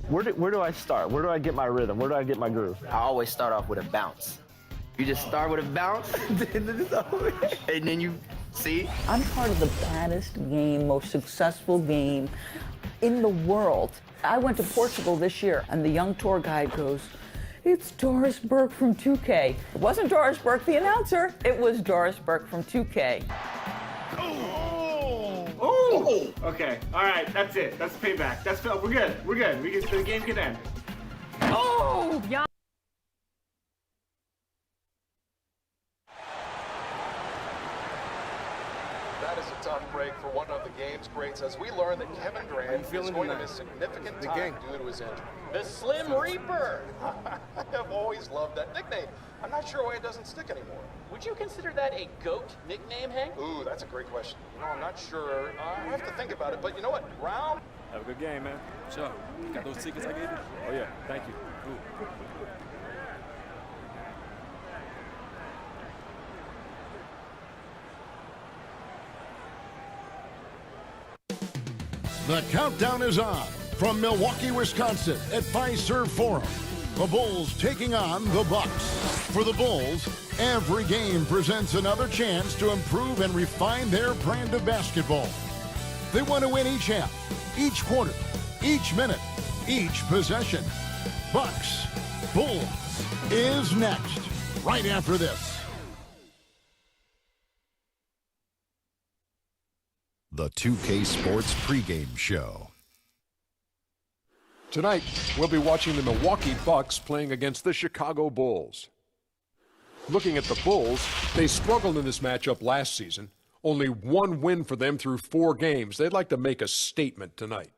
Where do I start? Where do I get my rhythm? Where do I get my groove? I always start off with a bounce. You just start with a bounce, and then you see. I'm part of the baddest game, most successful game in the world. I went to Portugal this year, and the young tour guide goes, "It's Doris Burke from 2K." It wasn't Doris Burke, the announcer. It was Doris Burke from 2K. Oh! Okay, all right, that's it. That's payback. We're good. We're good. The game can end. Oh! Yeah. That is a tough break for one of the game's greats as we learn that Kevin Durant is going to miss significant time due to his injury. The Slim Reaper. I have always loved that nickname. I'm not sure why it doesn't stick anymore. Would you consider that a GOAT nickname, Hank? Ooh, that's a great question. I'm not sure. I have to think about it, but you know what? Round. Have a good game, man. Sure. Got those tickets I gave you? Oh, yeah. Thank you. Ooh. The countdown is on from Milwaukee, Wisconsin at Fiserv Forum. The Bulls taking on the Bucks. For the Bulls, every game presents another chance to improve and refine their brand of basketball. They want to win each half, each quarter, each minute, each possession. Bucks, Bulls is next, right after this. The 2K Sports pregame show. Tonight, we'll be watching the Milwaukee Bucks playing against the Chicago Bulls. Looking at the Bulls, they struggled in this matchup last season. Only one win for them through 4 games. They'd like to make a statement tonight.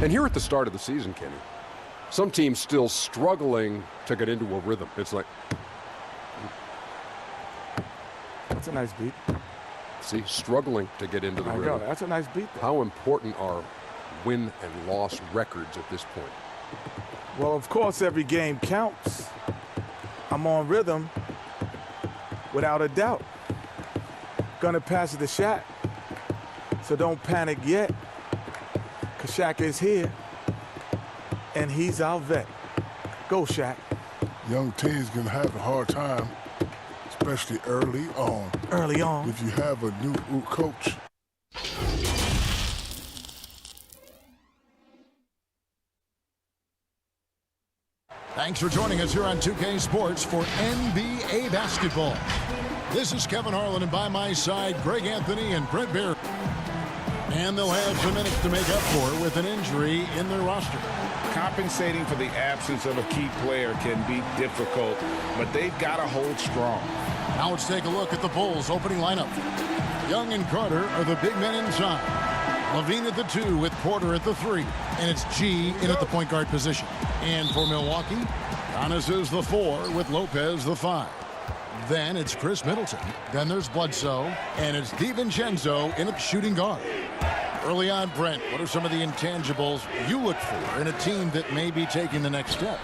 And here at the start of the season, Kenny, some teams still struggling to get into a rhythm. It's like... That's a nice beat. See, struggling to get into the rhythm. That's a nice beat. How important are win and loss records at this point? Well, of course, every game counts. I'm on rhythm, without a doubt. Gonna pass it to Shaq, so don't panic yet, because Shaq is here, and he's our vet. Go, Shaq. Young teams gonna have a hard time, especially early on. Early on. If you have a new coach. Thanks for joining us here on 2K Sports for NBA basketball. This is Kevin Harlan, and by my side, Greg Anthony and Brent Bear. And they'll have some minutes to make up for with an injury in their roster. Compensating for the absence of a key player can be difficult, but they've got to hold strong. Now let's take a look at the Bulls' opening lineup. Young and Carter are the big men inside. Levine at the 2 with Porter at the 3. And it's G in at the point guard position. And for Milwaukee, Giannis is the 4 with Lopez the 5. Then it's Chris Middleton. Then there's Bledsoe. And it's DiVincenzo in at shooting guard. Early on, Brent, what are some of the intangibles you look for in a team that may be taking the next step?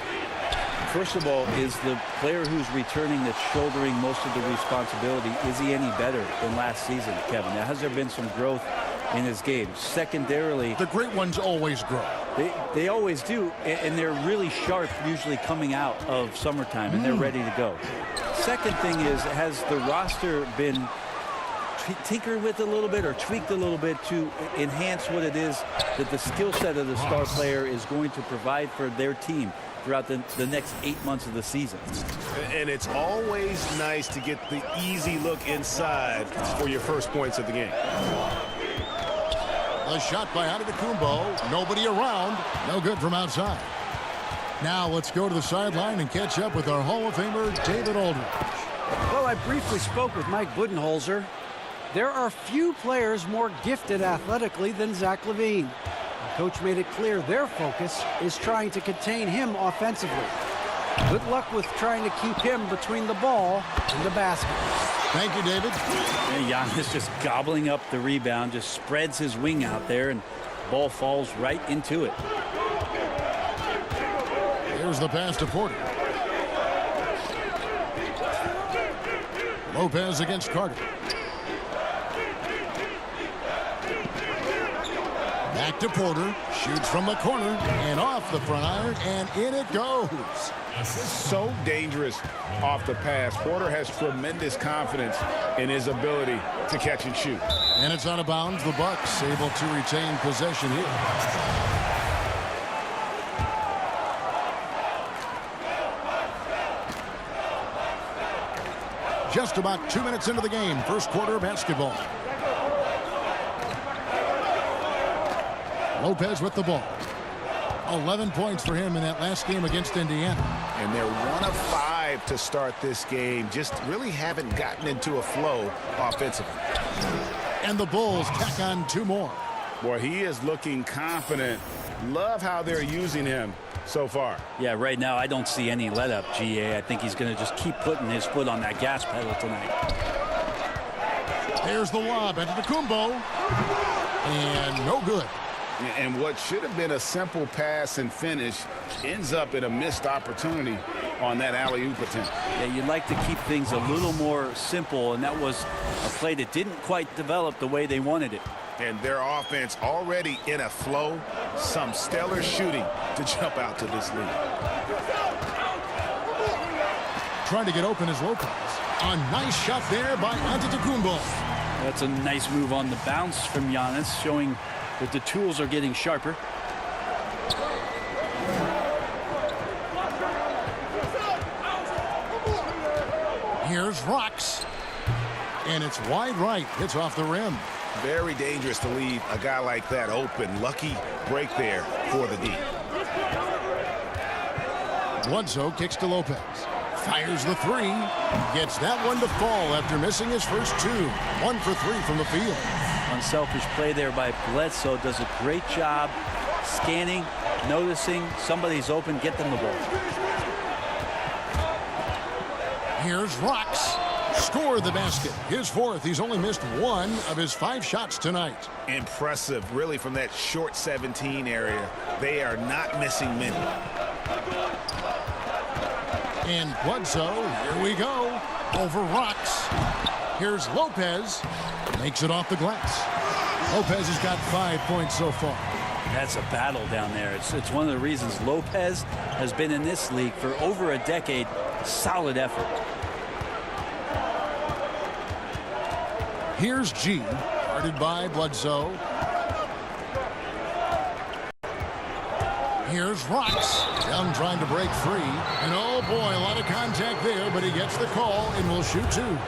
First of all, is the player who's returning that's shouldering most of the responsibility, is he any better than last season, Kevin? Now, has there been some growth in his game? Secondarily, the great ones always grow. They always do, and they're really sharp usually coming out of summertime, and they're ready to go. Second thing is, has the roster been tinkered with a little bit or tweaked a little bit to enhance what it is that the skill set of the star player is going to provide for their team throughout the next 8 months of the season? And it's always nice to get the easy look inside for your first points of the game. A shot by Antetokounmpo. Nobody around. No good from outside. Now let's go to the sideline and catch up with our Hall of Famer, David Aldridge. Well, I briefly spoke with Mike Budenholzer. There are few players more gifted athletically than Zach LaVine. The coach made it clear their focus is trying to contain him offensively. Good luck with trying to keep him between the ball and the basket. Thank you, David. And Giannis just gobbling up the rebound, just spreads his wing out there, and the ball falls right into it. Here's the pass to Porter. Lopez against Carter. Back to Porter. Shoots from the corner and off the front iron, and in it goes. So dangerous off the pass. Porter has tremendous confidence in his ability to catch and shoot. And it's out of bounds. The Bucks able to retain possession here. Just about 2 minutes into the game. First quarter of basketball. Lopez with the ball. 11 points for him in that last game against Indiana. And they're 1 of 5 to start this game. Just really haven't gotten into a flow offensively. And the Bulls tack on 2 more. Boy, he is looking confident. Love how they're using him so far. Yeah, right now I don't see any let up, GA. I think he's going to just keep putting his foot on that gas pedal tonight. There's the lob into the Kumbo. And no good. And what should have been a simple pass and finish ends up in a missed opportunity on that alley-oop attempt. Yeah, you'd like to keep things a little more simple, and that was a play that didn't quite develop the way they wanted it. And their offense already in a flow. Some stellar shooting to jump out to this lead. Trying to get open is Lopez. A nice shot there by Antetokounmpo. That's a nice move on the bounce from Giannis, showing that the tools are getting sharper. Here's Rocks. And it's wide right. Hits off the rim. Very dangerous to leave a guy like that open. Lucky break there for the D. Bledsoe kicks to Lopez. Fires the 3. Gets that one to fall after missing his first 2. 1 for 3 from the field. Unselfish play there by Bledsoe. Does a great job scanning, noticing somebody's open, get them the ball. Here's Rocks. Score the basket. His 4th. He's only missed 1 of his 5 shots tonight. Impressive, really, from that short 17 area. They are not missing many. And Bledsoe, here we go. Over Rocks. Here's Lopez. Makes it off the glass. Lopez has got 5 points so far. That's a battle down there. It's one of the reasons Lopez has been in this league for over a decade. Solid effort. Here's G, guarded by Bledsoe. Here's Rocks. Young trying to break free. And oh boy, a lot of contact there, but he gets the call and will shoot 2.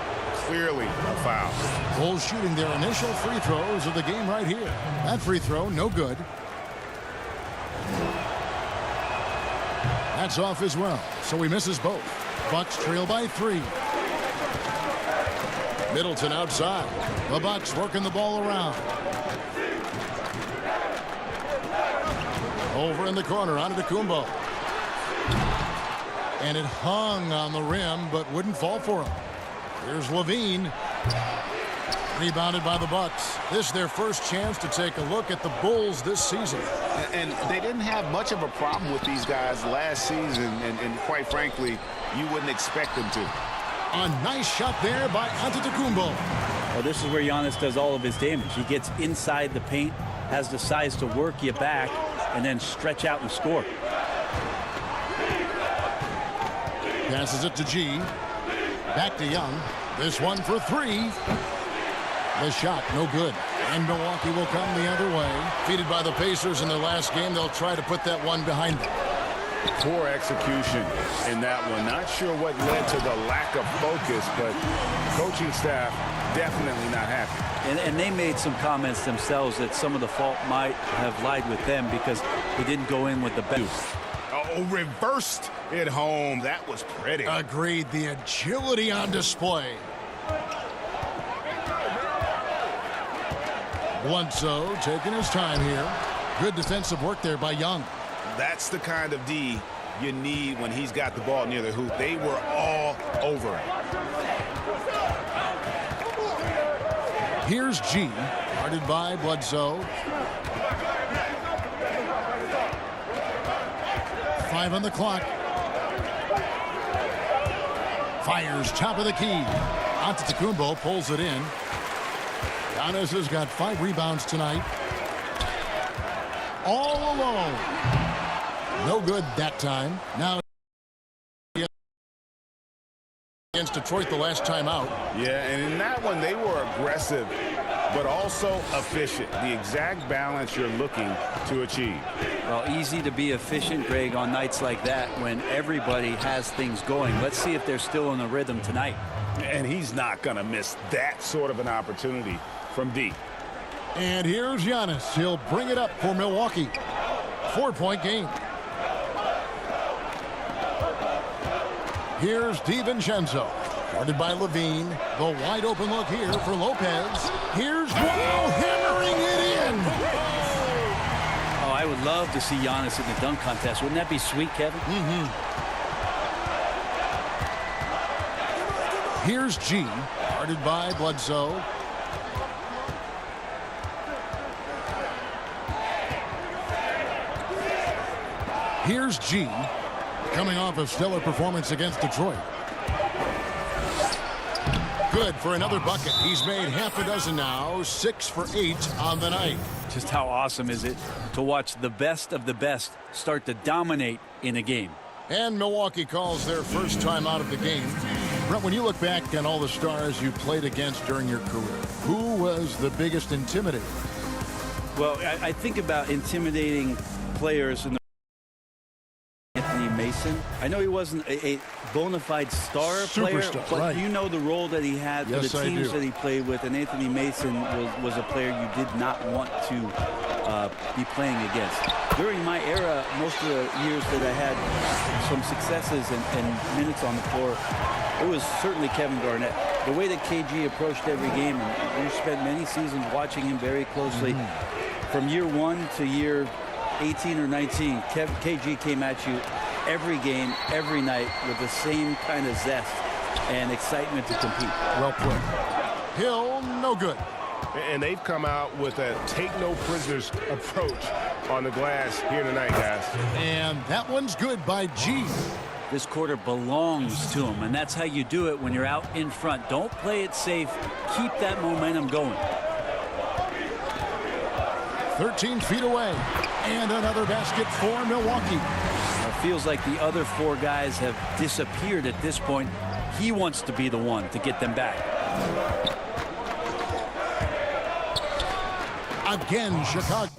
Clearly a foul. Bulls shooting their initial free throws of the game right here. That free throw, no good. That's off as well, so he misses both. Bucks trail by 3. Middleton outside. The Bucks working the ball around. Over in the corner, Antetokounmpo. And it hung on the rim, but wouldn't fall for him. Here's Levine. Rebounded by the Bucks. This is their first chance to take a look at the Bulls this season. And they didn't have much of a problem with these guys last season, and quite frankly, you wouldn't expect them to. A nice shot there by Antetokounmpo. Well, this is where Giannis does all of his damage. He gets inside the paint, has the size to work you back, and then stretch out and score. Passes it to G. Back to Young. This one for 3. The shot, no good. And Milwaukee will come the other way. Defeated by the Pacers in their last game, they'll try to put that one behind them. Poor execution in that one. Not sure what led to the lack of focus, but coaching staff definitely not happy. And they made some comments themselves that some of the fault might have lied with them because he didn't go in with the best. Oh, reversed it home. That was pretty. Agreed. The agility on display. Bledsoe taking his time here. Good defensive work there by Young. That's the kind of D you need when he's got the ball near the hoop. They were all over him. Here's G, guarded by Bledsoe. 5 on the clock. Fires top of the key. Antetokounmpo pulls it in. Giannis has got 5 rebounds tonight. all alone. No good that time. Now against Detroit the last time out. Yeah, and in that one, they were aggressive, but also efficient. The exact balance you're looking to achieve. Well, easy to be efficient, Greg, on nights like that when everybody has things going. Let's see if they're still in the rhythm tonight. And he's not going to miss that sort of an opportunity from deep. And here's Giannis. He'll bring it up for Milwaukee. 4-point game. Here's DiVincenzo. Guarded by Levine. The wide open look here for Lopez. Here's Wow, hammering it in. Oh, I would love to see Giannis in the dunk contest. Wouldn't that be sweet, Kevin? Here's G. Guarded by Bledsoe. Here's G. Coming off a stellar performance against Detroit. Good for another bucket. He's made half a dozen now, 6 for 8 on the night. Just how awesome is it to watch the best of the best start to dominate in a game? And Milwaukee calls their first time out of the game. Brett, when you look back on all the stars you played against during your career, who was the biggest intimidator? Well, I think about intimidating players in the Anthony Mason. I know he wasn't a bona fide star player, Superstar, but right. you know the role that he had for Yes, the I teams do. that he played with, and Anthony Mason was a player you did not want to be playing against. During my era, most of the years that I had some successes and minutes on the floor, it was certainly Kevin Garnett. The way that KG approached every game, and we spent many seasons watching him very closely. From year 1 to year 18 or 19, KG came at you every game, every night with the same kind of zest and excitement to compete. Well put. Hill, no good. And they've come out with a take-no-prisoners approach on the glass here tonight, guys. And that one's good by G. This quarter belongs to him, and that's how you do it when you're out in front. Don't play it safe. Keep that momentum going. 13 feet away. And another basket for Milwaukee. It feels like the other 4 guys have disappeared at this point. He wants to be the one to get them back. Again, Chicago.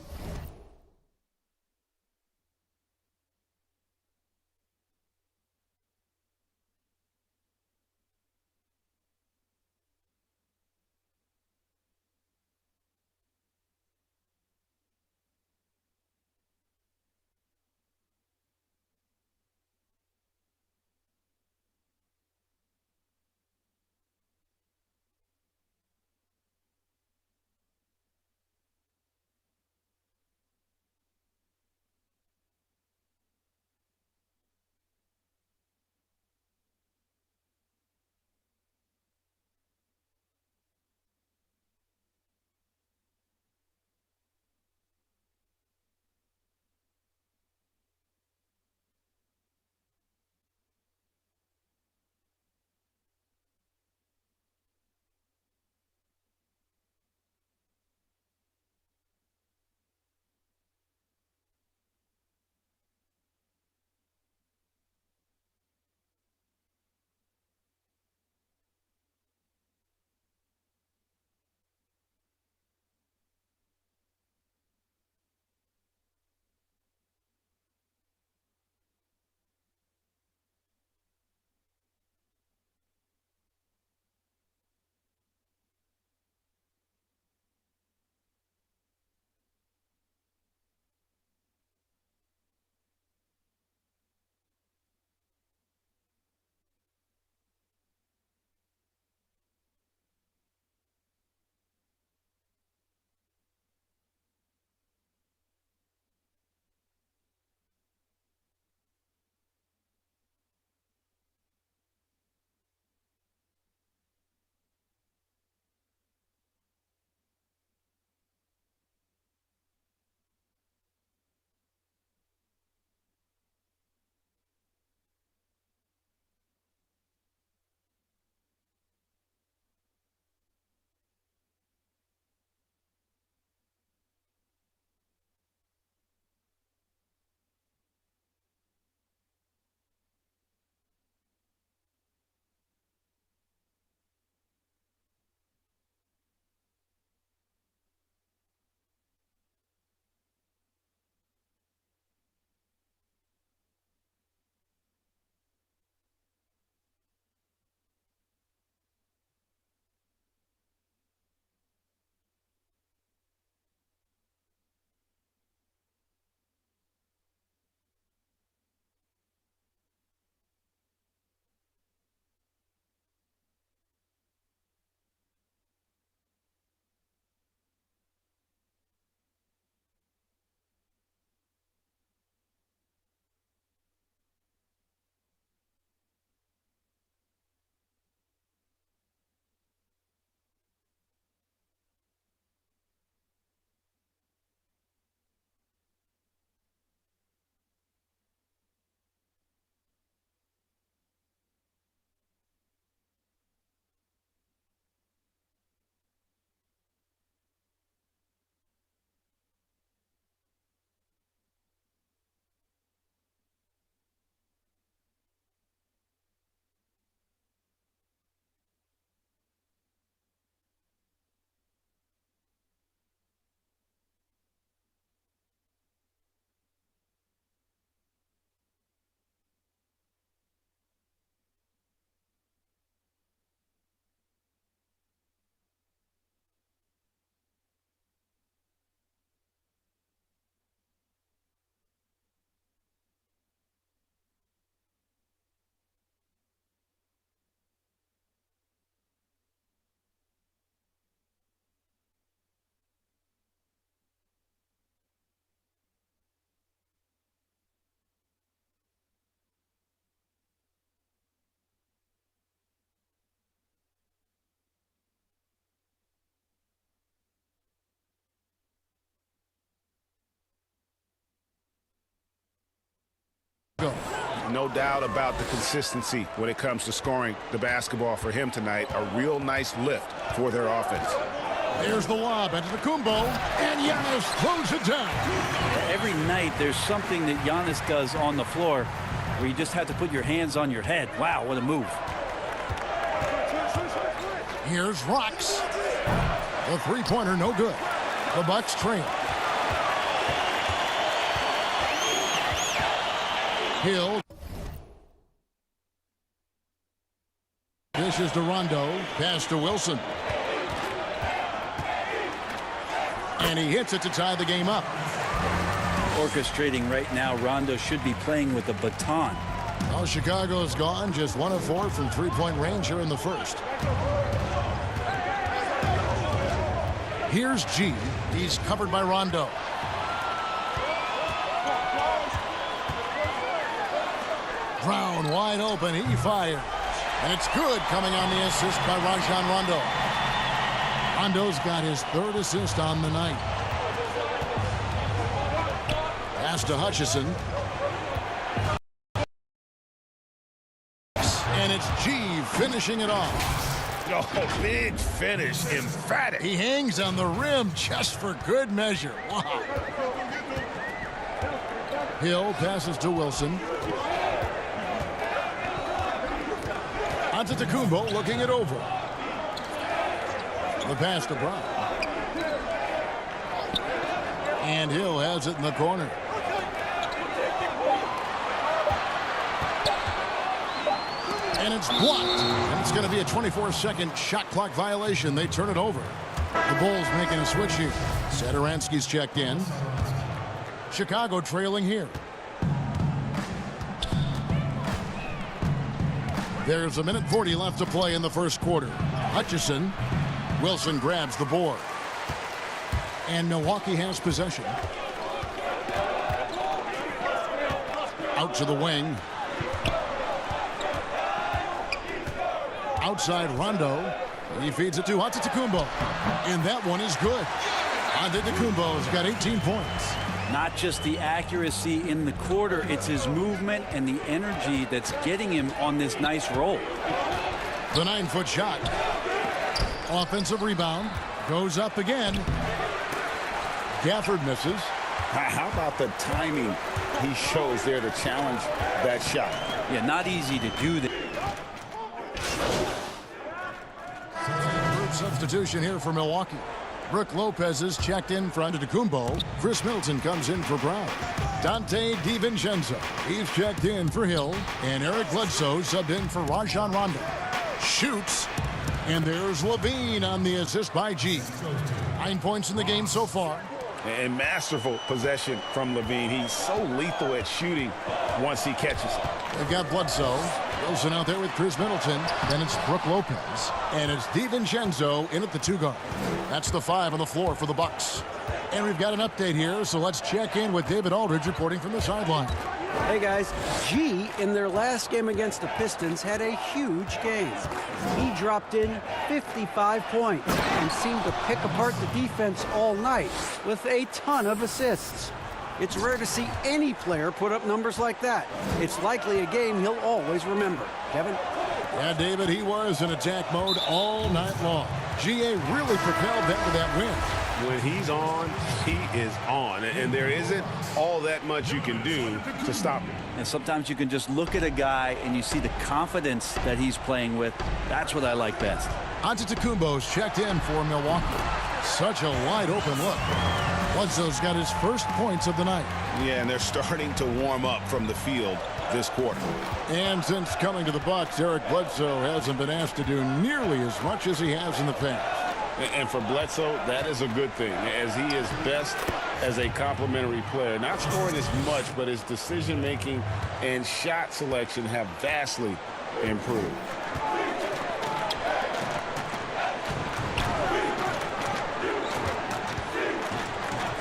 no doubt about the consistency when it comes to scoring the basketball for him tonight. A real nice lift for their offense. There's the lob into the Kumbo, and Giannis throws it down. Every night there's something that Giannis does on the floor where you just have to put your hands on your head. Wow, what a move. Here's Rocks. The three-pointer, no good. The Bucks trail. Hill. Dishes to Rondo. Pass to Wilson. And he hits it to tie the game up. Orchestrating right now, Rondo should be playing with a baton. Well, Chicago's gone. Just 1 of 4 from three-point range here in the first. Here's G. He's covered by Rondo. Brown wide open. He fires. And it's good, coming on the assist by Rajon Rondo. Rondo's got his 3rd assist on the night. Pass to Hutchison. And it's G finishing it off. Oh, big finish, emphatic. He hangs on the rim just for good measure. Wow. Hill passes to Wilson. Antetokounmpo looking it over. The pass to Brown. And Hill has it in the corner. And it's blocked. And it's going to be a 24-second shot clock violation. They turn it over. The Bulls making a switch here. Satoransky's checked in. Chicago trailing here. There's 1:40 left to play in the first quarter. Hutchison. Wilson grabs the board. And Milwaukee has possession. Out to the wing. Outside Rondo. He feeds it to Antetokounmpo. And that one is good. Antetokounmpo's got 18 points. Not just the accuracy in the quarter, it's his movement and the energy that's getting him on this nice roll. The 9-foot shot. Offensive rebound. Goes up again. Gafford misses. How about the timing he shows there to challenge that shot? Yeah, not easy to do that. Group substitution here for Milwaukee. Brook Lopez is checked in for Antetokounmpo. Chris Middleton comes in for Brown. Dante DiVincenzo, he's checked in for Hill. And Eric Bledsoe subbed in for Rajon Rondo. Shoots. And there's Levine on the assist by G. 9 points in the game so far. And masterful possession from Levine. He's so lethal at shooting once he catches it. They've got Bledsoe. Wilson out there with Chris Middleton. Then it's Brook Lopez. And it's DiVincenzo in at the 2 guard. That's the 5 on the floor for the Bucks. And we've got an update here, so let's check in with David Aldridge reporting from the sideline. Hey guys, G in their last game against the Pistons had a huge game. He dropped in 55 points and seemed to pick apart the defense all night with a ton of assists. It's rare to see any player put up numbers like that. It's likely a game he'll always remember. Kevin? Yeah, David, he was in attack mode all night long. GA really propelled them to that win. When he's on, he is on. And there isn't all that much you can do to stop him. And sometimes you can just look at a guy and you see the confidence that he's playing with. That's what I like best. Antetokounmpo's checked in for Milwaukee. Such a wide open look. Bledsoe's got his first points of the night. Yeah, and they're starting to warm up from the field this quarter. And since coming to the Bucks, Eric Bledsoe hasn't been asked to do nearly as much as he has in the past. And for Bledsoe, that is a good thing, as he is best as a complementary player. Not scoring as much, but his decision-making and shot selection have vastly improved.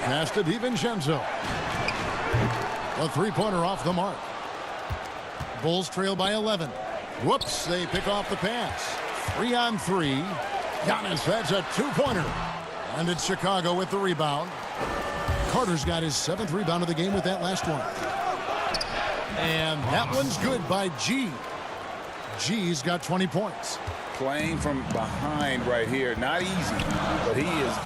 Pass to DiVincenzo. A three-pointer off the mark. Bulls trail by 11. Whoops, they pick off the pass. 3-on-3. Giannis has a two-pointer. And it's Chicago with the rebound. Carter's got his 7th rebound of the game with that last one. And that one's good by G. G's got 20 points. Playing from behind right here. Not easy, but he is.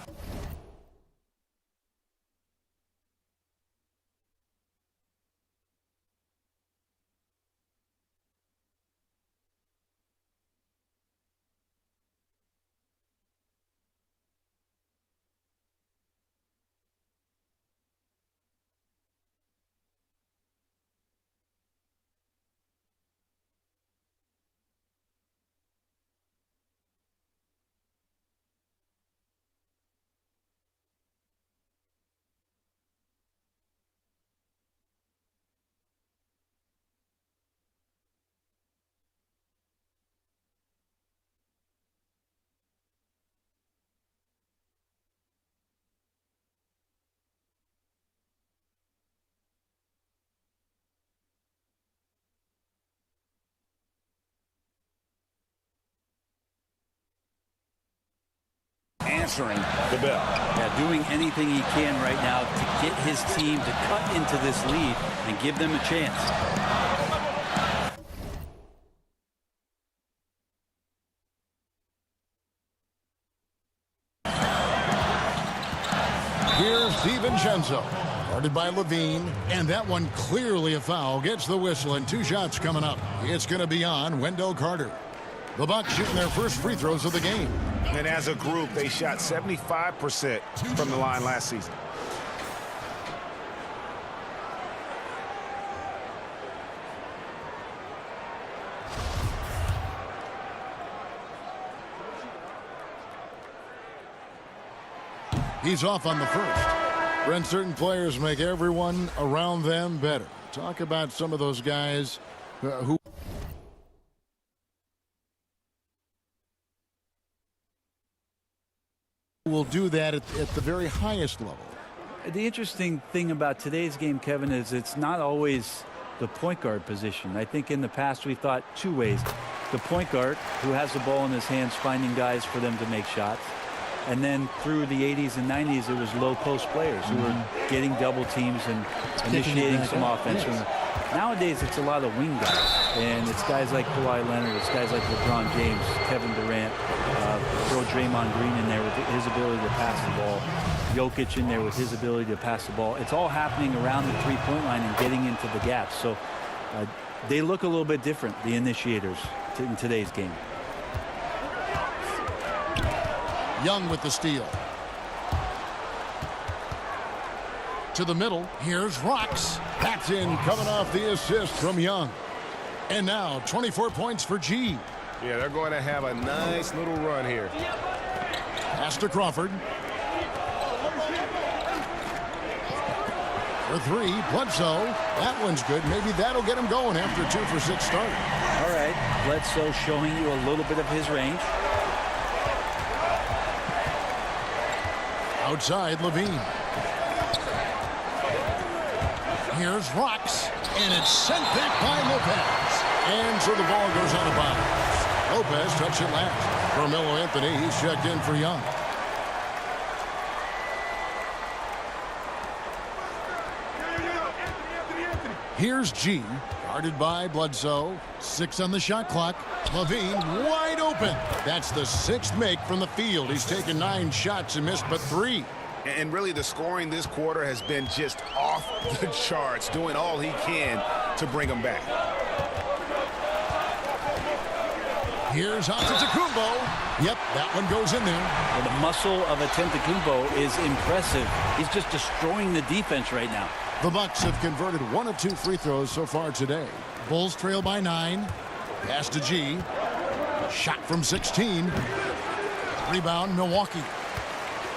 Answering the bell. Yeah, doing anything he can right now to get his team to cut into this lead and give them a chance. Here's DiVincenzo, guarded by Levine, and that one clearly a foul. Gets the whistle, and 2 shots coming up. It's going to be on Wendell Carter. The Bucks shooting their first free throws of the game. And as a group, they shot 75% from the line last season. He's off on the first. Brent, certain players make everyone around them better. Talk about some of those guys who will do that at the very highest level. The interesting thing about today's game, Kevin, is it's not always the point guard position. I think in the past we thought 2 ways. The point guard, who has the ball in his hands, finding guys for them to make shots. And then through the 80s and 90s, it was low post players who were getting double teams and initiating some offense. Yes. Nowadays, it's a lot of wing guys. And it's guys like Kawhi Leonard, it's guys like LeBron James, Kevin Durant, throw Draymond Green in there with his ability to pass the ball, Jokic in there with his ability to pass the ball. It's all happening around the three-point line and getting into the gaps. So they look a little bit different, the initiators, in today's game. Young with the steal. To the middle. Here's Rocks. That's in, coming off the assist from Young. And now 24 points for G. Yeah, they're going to have a nice little run here. Pass to Crawford. For 3, Bledsoe. That one's good. Maybe that'll get him going after a 2 for 6 start. All right, Bledsoe showing you a little bit of his range. Outside, Levine. Here's Rocks, and it's sent back by Lopez. And so the ball goes out of bounds. Lopez touched it last. Carmelo Anthony, he's checked in for Young. Here's G, guarded by Bledsoe. 6 on the shot clock. Levine wide open. That's the 6th make from the field. He's taken 9 shots and missed but 3. And really, the scoring this quarter has been just off the charts, doing all he can to bring them back. Here's Antetokounmpo. Yep, that one goes in there. Well, the muscle of Antetokounmpo is impressive. He's just destroying the defense right now. The Bucks have converted 1 of 2 free throws so far today. Bulls trail by 9. Pass to G. Shot from 16. Rebound, Milwaukee.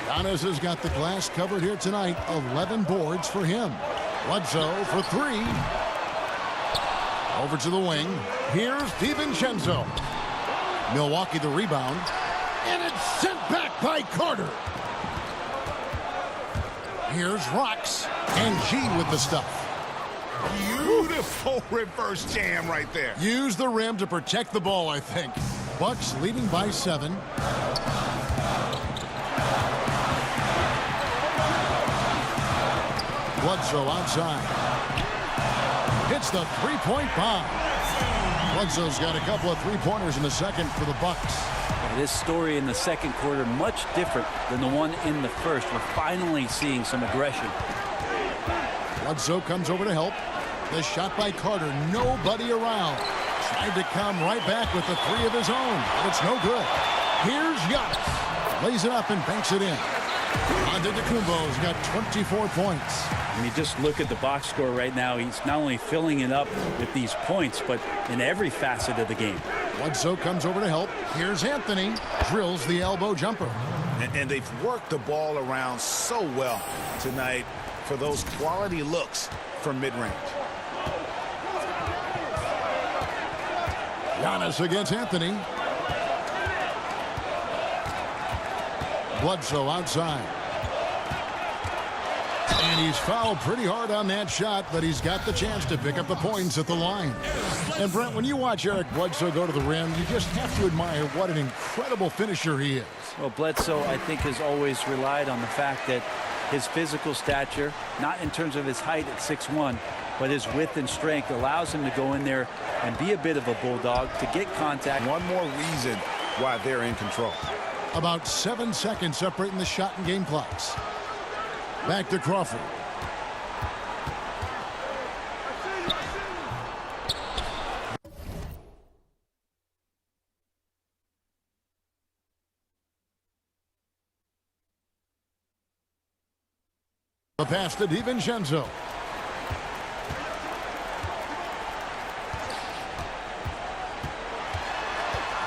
Giannis has got the glass covered here tonight. 11 boards for him. Bledsoe for 3. Over to the wing. Here's DiVincenzo. Milwaukee the rebound. And it's sent back by Carter. Here's Rocks. And G with the stuff. Beautiful reverse jam right there. Use the rim to protect the ball, I think. Bucks leading by 7. Bledsoe outside. hits the three-point bomb. Bledsoe's got a couple of three-pointers in the second for the Bucks. This story in the second quarter much different than the one in the first. We're finally seeing some aggression. Bledsoe comes over to help. The shot by Carter, nobody around. Tried to come right back with the three of his own, but it's no good. Here's Giannis. Lays it up and banks it in. Antetokounmpo's got 24 points. I mean, just look at the box score right now. He's not only filling it up with these points, but in every facet of the game. Bledsoe comes over to help. Here's Anthony. Drills the elbow jumper. And they've worked the ball around so well tonight for those quality looks from mid-range. Giannis against Anthony. Bledsoe outside. And he's fouled pretty hard on that shot, but he's got the chance to pick up the points at the line. And Brent, when you watch Eric Bledsoe go to the rim, you just have to admire what an incredible finisher he is. Well, Bledsoe, I think, has always relied on the fact that his physical stature, not in terms of his height at 6'1", but his width and strength allows him to go in there and be a bit of a bulldog to get contact. One more reason why they're in control. About 7 seconds separating the shot and game clocks. Back to Crawford. The pass to DiVincenzo.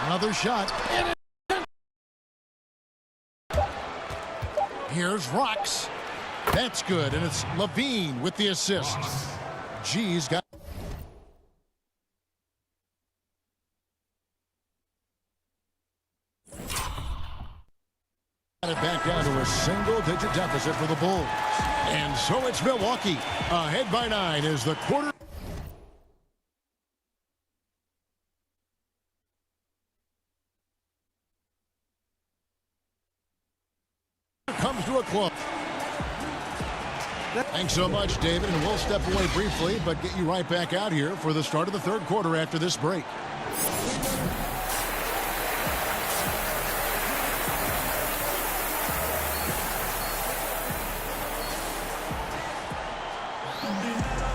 Another shot. Here's Rocks. That's good, and it's Levine with the assist. G's got it back down to a single-digit deficit for the Bulls. And so it's Milwaukee ahead by 9 as the quarter comes to a close. Thanks so much, David, and we'll step away briefly, but get you right back out here for the start of the third quarter after this break.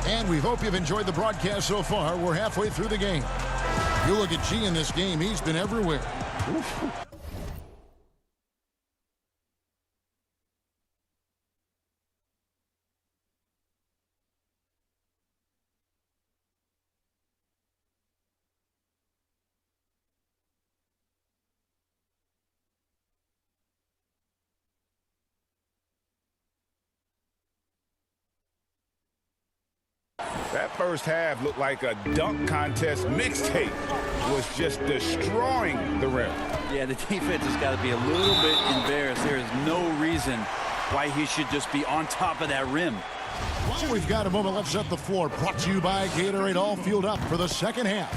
And we hope you've enjoyed the broadcast so far. We're halfway through the game. You look at G in this game, he's been everywhere. Oof. That first half looked like a dunk contest mixtape. Was just destroying the rim. Yeah, the defense has got to be a little bit embarrassed. There is no reason why he should just be on top of that rim. Well, we've got a moment. Let's set the floor. Brought to you by Gatorade. All fueled up for the second half.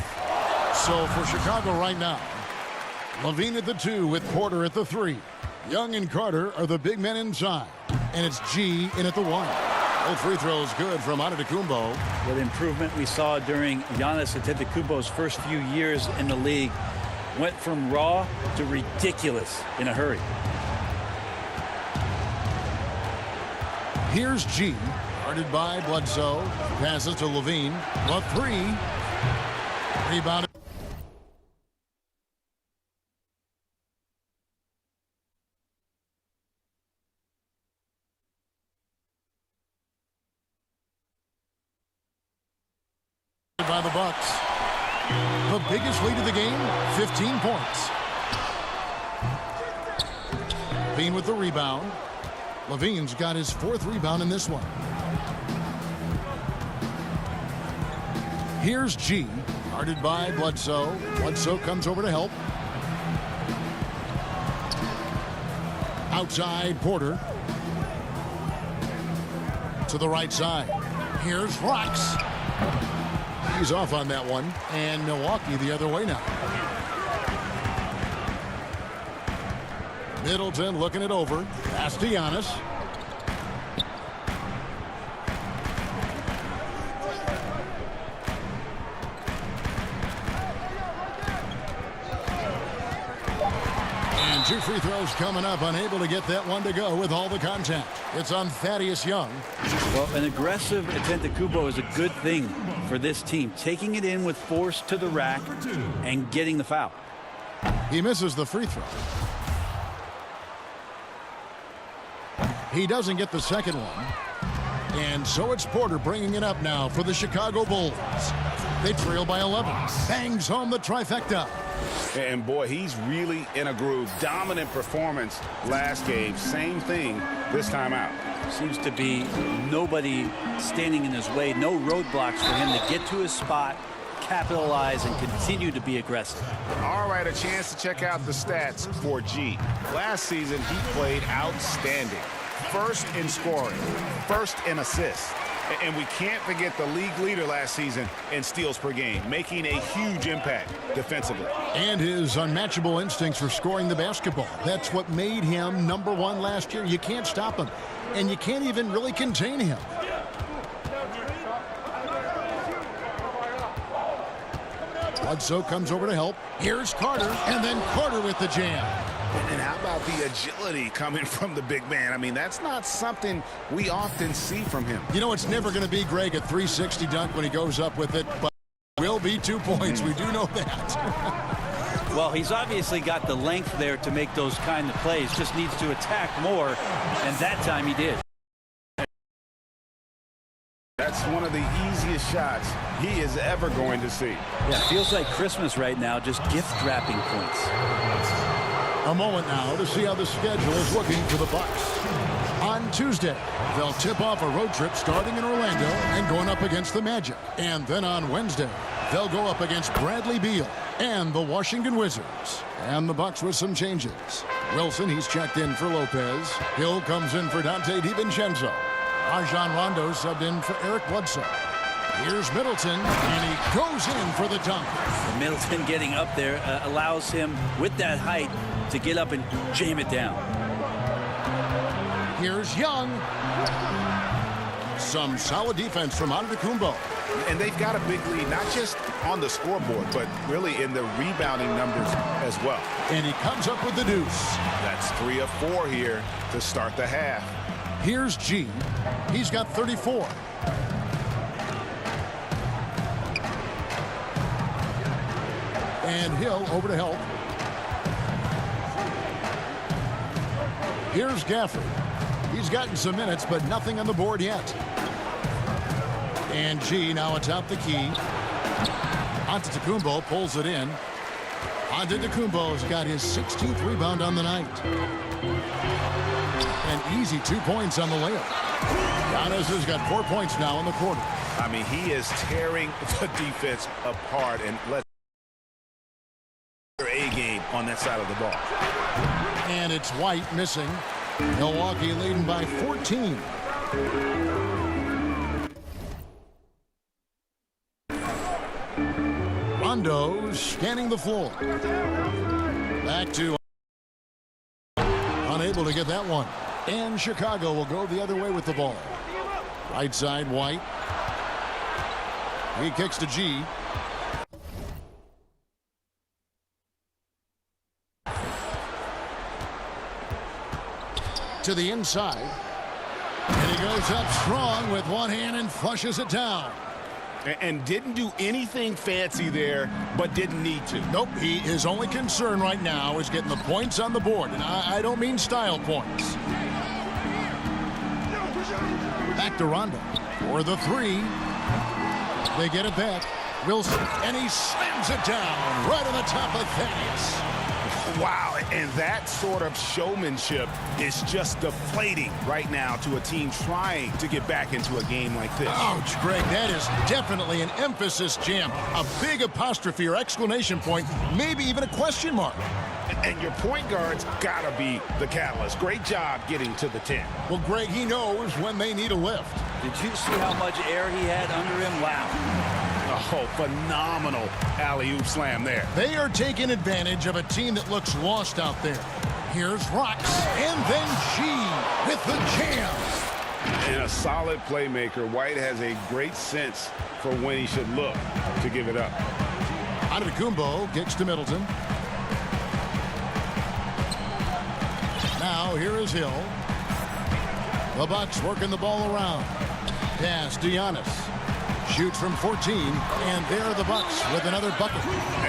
So for Chicago right now, Levine at the 2 with Porter at the 3. Young and Carter are the big men inside. And it's G in at the 1. Both free throws good from Antetokounmpo. What improvement we saw during Giannis Antetokounmpo's first few years in the league. Went from raw to ridiculous in a hurry. Here's G, guarded by Bledsoe. Passes to Levine. The 3. Rebounded. By the Bucks. The biggest lead of the game, 15 points. Levine with the rebound. Levine's got his 4th rebound in this one. Here's G, guarded by Bledsoe. Bledsoe comes over to help. Outside, Porter. To the right side. Here's Rocks. He's off on that one, and Milwaukee the other way now. Middleton looking it over. Pass to Giannis. And 2 free throws coming up, unable to get that one to go with all the contact. It's on Thaddeus Young. Well, an aggressive Antetokounmpo is a good thing for this team. Taking it in with force to the rack and getting the foul. He misses the free throw. He doesn't get the second one. And so it's Porter bringing it up now for the Chicago Bulls. They trail by 11. Bangs home the trifecta. And boy, he's really in a groove. Dominant performance last game. Same thing this time out. Seems to be nobody standing in his way. No roadblocks for him to get to his spot, capitalize, and continue to be aggressive. All right, a chance to check out the stats for G. Last season, he played outstanding. First in scoring, first in assists. And we can't forget the league leader last season in steals per game, making a huge impact defensively. And his unmatchable instincts for scoring the basketball. That's what made him #1 last year. You can't stop him, and you can't even really contain him. Bledsoe comes over to help. Here's Carter, and then Carter with the jam. And how about the agility coming from the big man? I mean, that's not something we often see from him. You know, it's never going to be, Greg, a 360 dunk when he goes up with it, but it will be 2 points. We do know that. Well, he's obviously got the length there to make those kind of plays. Just needs to attack more, and that time he did. That's one of the easiest shots he is ever going to see. Yeah, feels like Christmas right now, just gift wrapping points. A moment now to see how the schedule is looking for the Bucks. On Tuesday, they'll tip off a road trip starting in Orlando and going up against the Magic. And then on Wednesday, they'll go up against Bradley Beal and the Washington Wizards. And the Bucks with some changes. Wilson, he's checked in for Lopez. Hill comes in for Dante DiVincenzo. Rajon Rondo subbed in for Eric Bledsoe. Here's Middleton, and he goes in for the dunk. Middleton getting up there allows him, with that height, to get up and jam it down. Here's Young. Some solid defense from Antetokounmpo. And they've got a big lead, not just on the scoreboard, but really in the rebounding numbers as well. And he comes up with the deuce. That's 3 of 4 here to start the half. Here's G. He's got 34. And Hill over to help. Here's Gafford. He's gotten some minutes, but nothing on the board yet. And G now atop the key. Antetokounmpo pulls it in. Antetokounmpo's got his 16th rebound on the night. An easy 2 points on the layup. Giannis has got 4 points now in the quarter. I mean, he is tearing the defense apart, and let's A game on that side of the ball. And it's White missing. Milwaukee leading by 14. Rondo scanning the floor. Back to unable to get that one. And Chicago will go the other way with the ball. Right side, White. He kicks to G. To the inside. And he goes up strong with one hand and flushes it down. And didn't do anything fancy there, but didn't need to. Nope, his only concern right now is getting the points on the board. And I don't mean style points. Back to Rondo for the 3. They get it back. Wilson, and he slams it down right on the top of Thaddeus. Wow, and that sort of showmanship is just deflating right now to a team trying to get back into a game like this. Ouch, Greg, that is definitely an emphasis jam. A big apostrophe or exclamation point, maybe even a question mark. And your point guard's got to be the catalyst. Great job getting to the 10. Well, Greg, he knows when they need a lift. Did you see how much air he had under him? Wow. Oh, phenomenal alley-oop slam there. They are taking advantage of a team that looks lost out there. Here's Rocks, and then G with the jam. And a solid playmaker, White has a great sense for when he should look to give it up. Antetokounmpo kicks to Middleton. So here is Hill. The Bucks working the ball around. Pass to Giannis. Shoots from 14, and there are the Bucks with another bucket.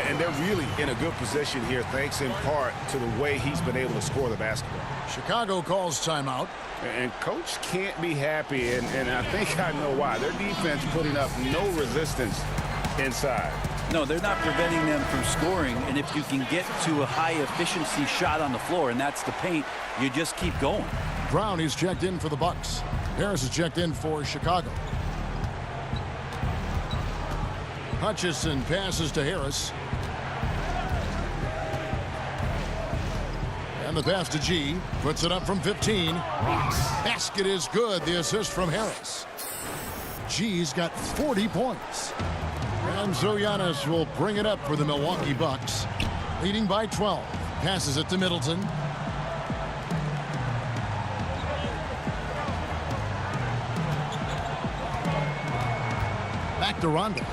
And they're really in a good position here, thanks in part to the way he's been able to score the basketball. Chicago calls timeout. And Coach can't be happy, and I think I know why. Their defense putting up no resistance inside. No, they're not preventing them from scoring, and if you can get to a high-efficiency shot on the floor, and that's the paint, you just keep going. Brown is checked in for the Bucks. Harris is checked in for Chicago. Hutchison passes to Harris. And the pass to G. Puts it up from 15. Basket is good. The assist from Harris. G's got 40 points. And so Giannis will bring it up for the Milwaukee Bucks. Leading by 12. Passes it to Middleton. Back to Rondo.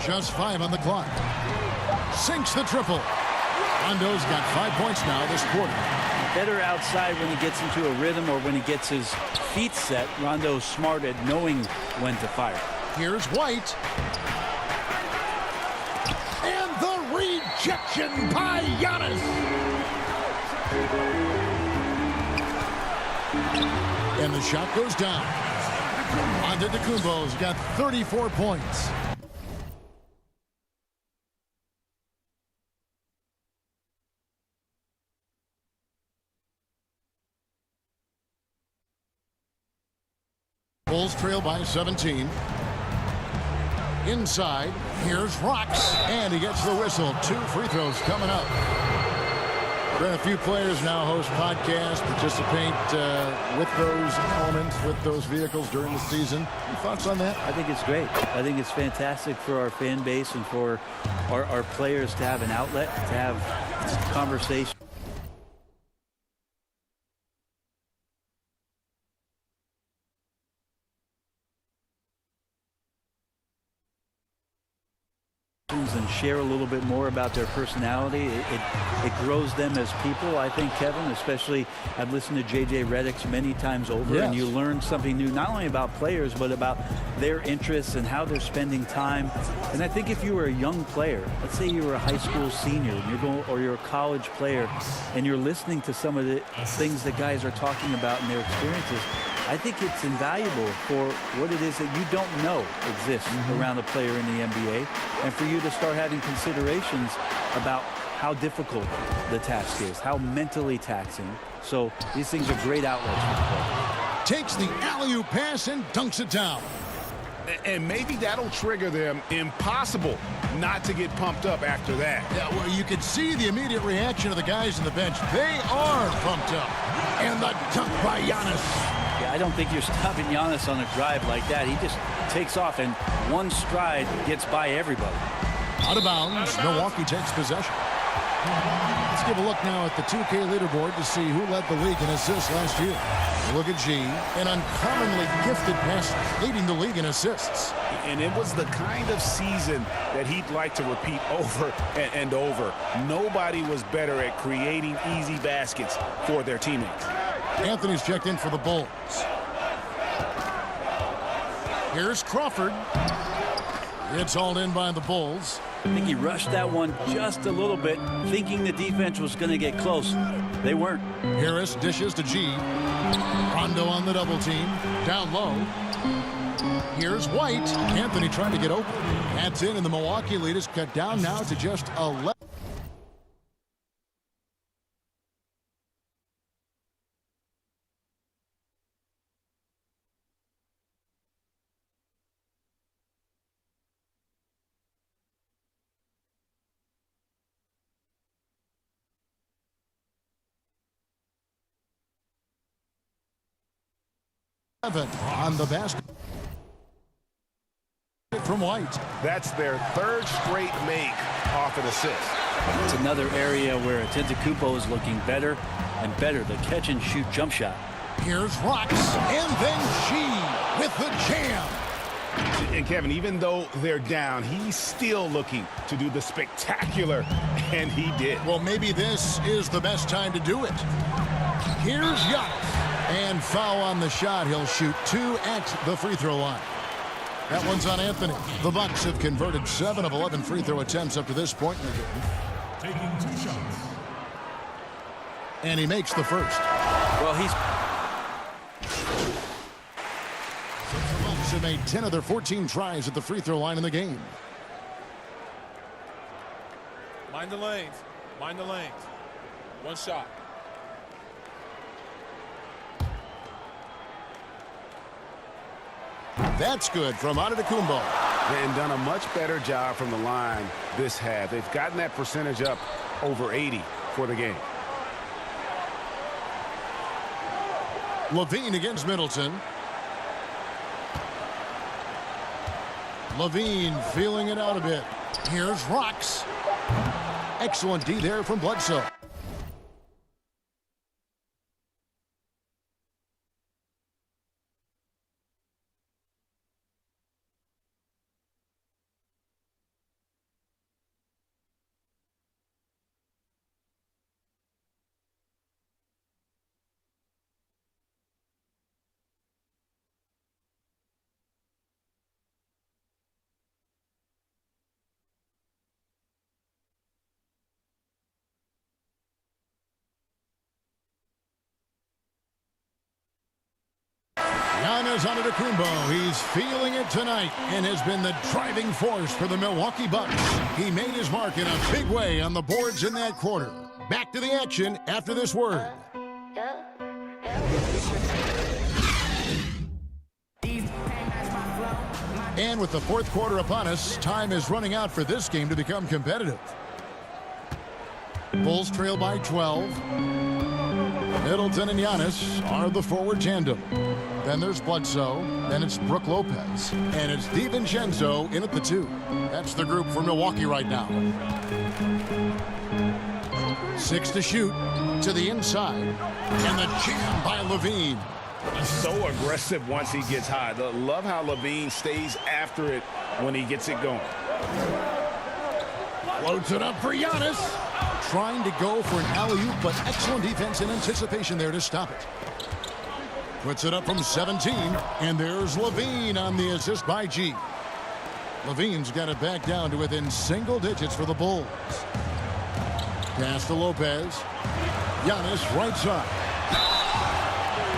Just 5 on the clock. Sinks the triple. Rondo's got 5 points now this quarter. Better outside when he gets into a rhythm or when he gets his feet set. Rondo's smart at knowing when to fire. Here's White. And the rejection by Giannis. And the shot goes down. Antetokounmpo's got 34 points. Bulls trail by 17. Inside, here's Rocks, and he gets the whistle. 2 free throws coming up. Been a few players now host podcasts, participate with those elements, with those vehicles during the season. Any thoughts on that? I think it's great. I think it's fantastic for our fan base and for our players to have an outlet, to have conversation. And share a little bit more about their personality. It grows them as people, I think, Kevin, especially I've listened to J.J. Redick's many times over, yes. And you learn something new, not only about players, but about their interests and how they're spending time. And I think if you were a young player, let's say you were a high school senior, and you're a college player, and you're listening to some of the things that guys are talking about in their experiences, I think it's invaluable for what it is that you don't know exists around a player in the NBA, and for you to start having considerations about how difficult the task is, how mentally taxing. So these things are great outlets for the player. Takes the alley-oop pass and dunks it down. And maybe that'll trigger them. Impossible not to get pumped up after that. Yeah, well, you can see the immediate reaction of the guys on the bench. They are pumped up. And the dunk by Giannis. Yeah, I don't think you're stopping Giannis on a drive like that. He just takes off and one stride gets by everybody. Out of bounds. Milwaukee takes possession. Let's give a look now at the 2K leaderboard to see who led the league in assists last year. Look at G, an uncommonly gifted passer, leading the league in assists. And it was the kind of season that he'd like to repeat over and over. Nobody was better at creating easy baskets for their teammates. Anthony's checked in for the Bulls. Here's Crawford. It's hauled in by the Bulls. I think he rushed that one just a little bit, thinking the defense was going to get close. They weren't. Harris dishes to G. Rondo on the double team. Down low. Here's White. Anthony trying to get open. That's in, and the Milwaukee lead is cut down now to just 11. On the basket from White. That's their third straight make off an assist. It's another area where Antetokounmpo is looking better and better. The catch and shoot jump shot. Here's Rocks, and then G with the jam. And Kevin, even though they're down, he's still looking to do the spectacular, and he did. Well, maybe this is the best time to do it. Here's Giannis. And foul on the shot. He'll shoot 2 at the free throw line. That one's on Anthony. The Bucks have converted 7 of 11 free throw attempts up to this point in the game. Taking 2 shots. And he makes the first. Well, he's... The Bucks have made 10 of their 14 tries at the free throw line in the game. Mind the lanes. Mind the lanes. 1 shot. That's good from Antetokounmpo. And done a much better job from the line this half. They've gotten that percentage up over 80 for the game. Levine against Middleton. Levine feeling it out a bit. Here's Rocks. Excellent D there from Bledsoe. Giannis Antetokounmpo, he's feeling it tonight and has been the driving force for the Milwaukee Bucks. He made his mark in a big way on the boards in that quarter. Back to the action after this word. And with the fourth quarter upon us, time is running out for this game to become competitive. Bulls trail by 12. Middleton and Giannis are the forward tandem. Then there's Bledsoe. Then it's Brook Lopez. And it's DiVincenzo in at the 2. That's the group for Milwaukee right now. 6 to shoot. To the inside. And the jam by Levine. So aggressive once he gets high. Love how Levine stays after it when he gets it going. Loads it up for Giannis. Trying to go for an alley-oop, but excellent defense and anticipation there to stop it. Puts it up from 17, and there's Levine on the assist by G. Levine's got it back down to within single digits for the Bulls. Pass to Lopez. Giannis right side.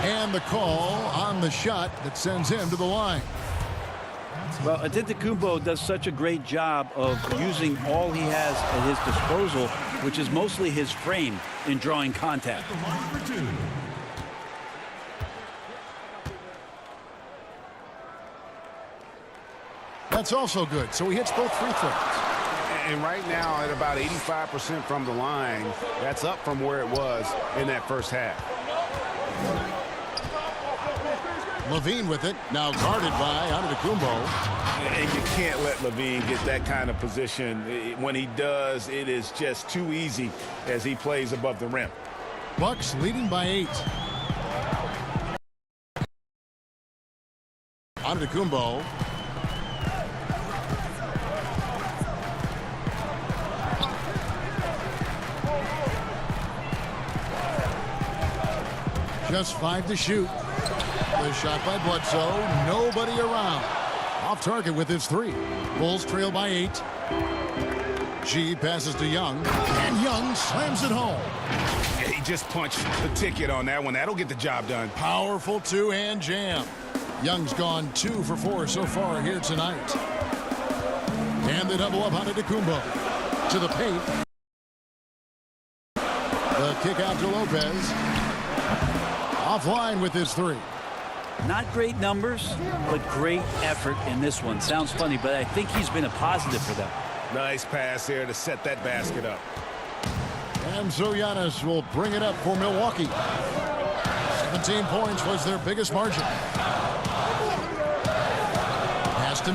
And the call on the shot that sends him to the line. Well, Antetokounmpo does such a great job of using all he has at his disposal, which is mostly his frame in drawing contact. That's also good. So he hits both free throws. And right now at about 85% from the line, that's up from where it was in that first half. Levine with it, now guarded by Antetokounmpo. And you can't let Levine get that kind of position. When he does, it is just too easy as he plays above the rim. Bucks leading by 8. Antetokounmpo. Just 5 to shoot. The shot by Bledsoe. Nobody around. Off target with his 3. Bulls trail by 8. G passes to Young. And Young slams it home. He just punched the ticket on that one. That'll get the job done. Powerful two-hand jam. Young's gone 2 for 4 so far here tonight. And the double up on Antetokounmpo. To the paint. The kick out to Lopez. Offline with his 3. Not great numbers, but great effort in this one. Sounds funny, but I think he's been a positive for them. Nice pass there to set that basket up. And so Giannis will bring it up for Milwaukee. 17 points was their biggest margin. Pass to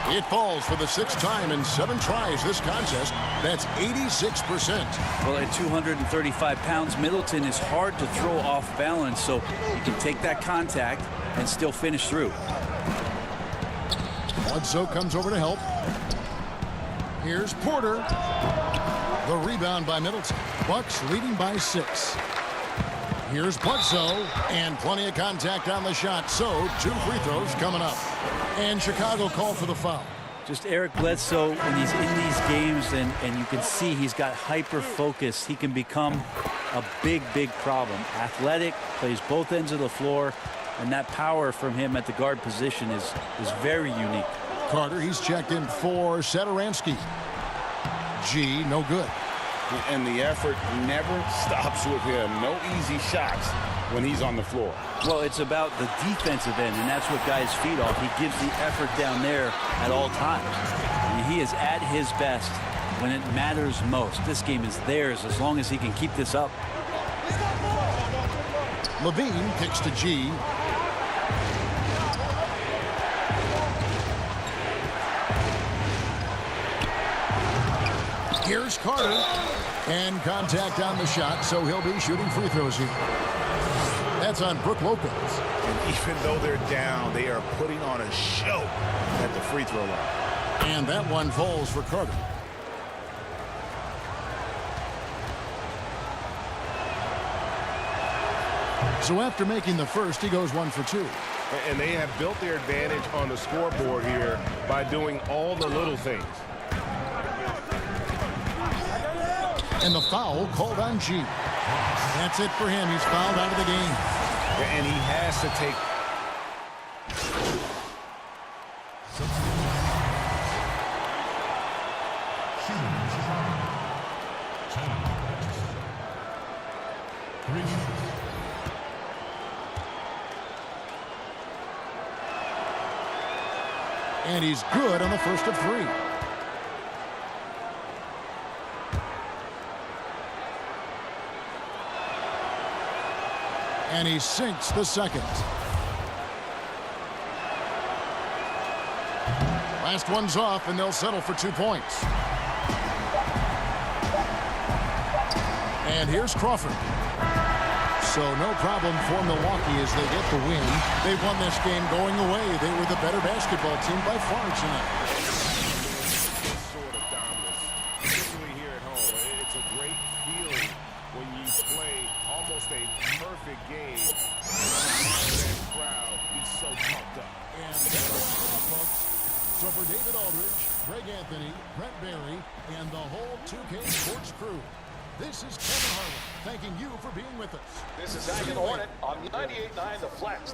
It falls for the 6th time in 7 tries this contest. That's 86%. Well, at 235 pounds, Middleton is hard to throw off balance, so you can take that contact and still finish through. Bledsoe comes over to help. Here's Porter. The rebound by Middleton. Bucks leading by 6. Here's Bledsoe, and plenty of contact on the shot, so 2 free throws coming up. And Chicago called for the foul. Just Eric Bledsoe, when he's in these games, and you can see he's got hyper focus, he can become a big problem. Athletic, plays both ends of the floor, and that power from him at the guard position is very unique. Carter, he's checked in for Satoransky. G, no good. And the effort never stops with him. No easy shots when he's on the floor. Well, it's about the defensive end, and that's what guys feed off. He gives the effort down there at all times. And he is at his best when it matters most. This game is theirs as long as he can keep this up. Levine kicks to G. Here's Carter. And contact on the shot, so he'll be shooting free throws here. That's on Brook Lopez. And even though they're down, they are putting on a show at the free throw line. And that one falls for Carter. So after making the first, he goes 1 for 2. And they have built their advantage on the scoreboard here by doing all the little things. And the foul called on G. That's it for him. He's fouled out of the game. And he has to take... And he's good on the first of 3. And he sinks the second. Last one's off, and they'll settle for 2 points. And here's Crawford. So no problem for Milwaukee as they get the win. They won this game going away. They were the better basketball team by far tonight. Sort of dominance, particularly here at home. It's a great feeling when you play almost a perfect game. That crowd be so pumped up. And that's all, folks. So for David Aldridge, Greg Anthony, Brent Barry, and the whole 2K Sports crew, this is Kevin Harlan thanking you for being with us. This is Zach and Hornet on 98.9 The Flex.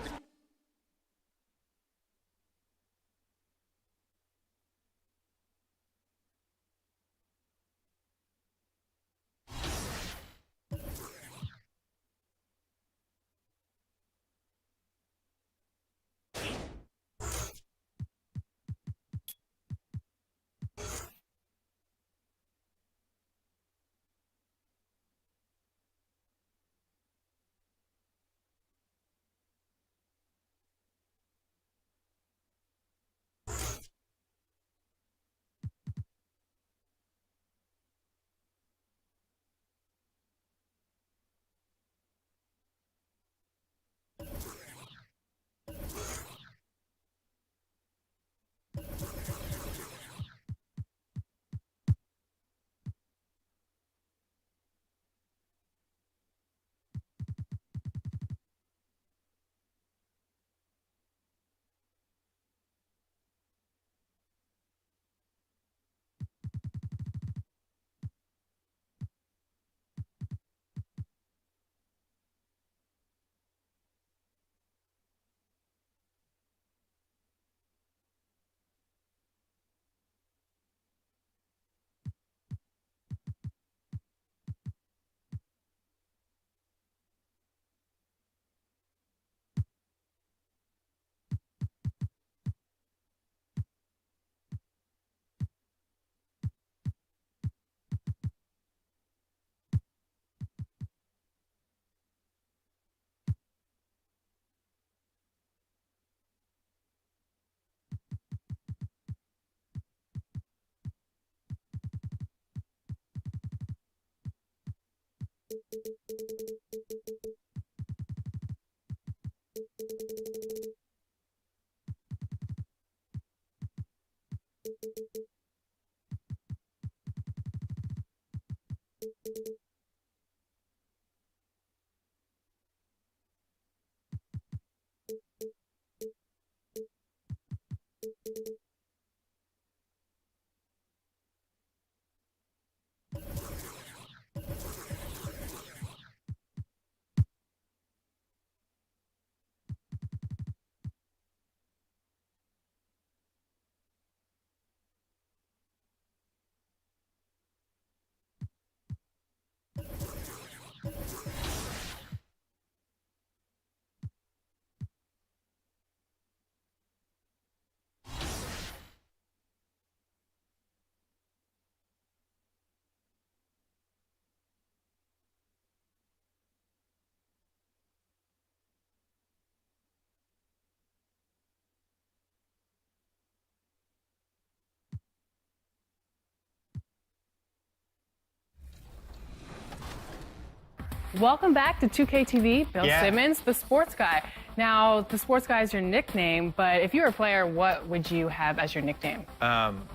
Welcome back to 2K TV. Bill Yeah. Simmons, the sports guy. Now, the sports guy is your nickname, but if you were a player, what would you have as your nickname?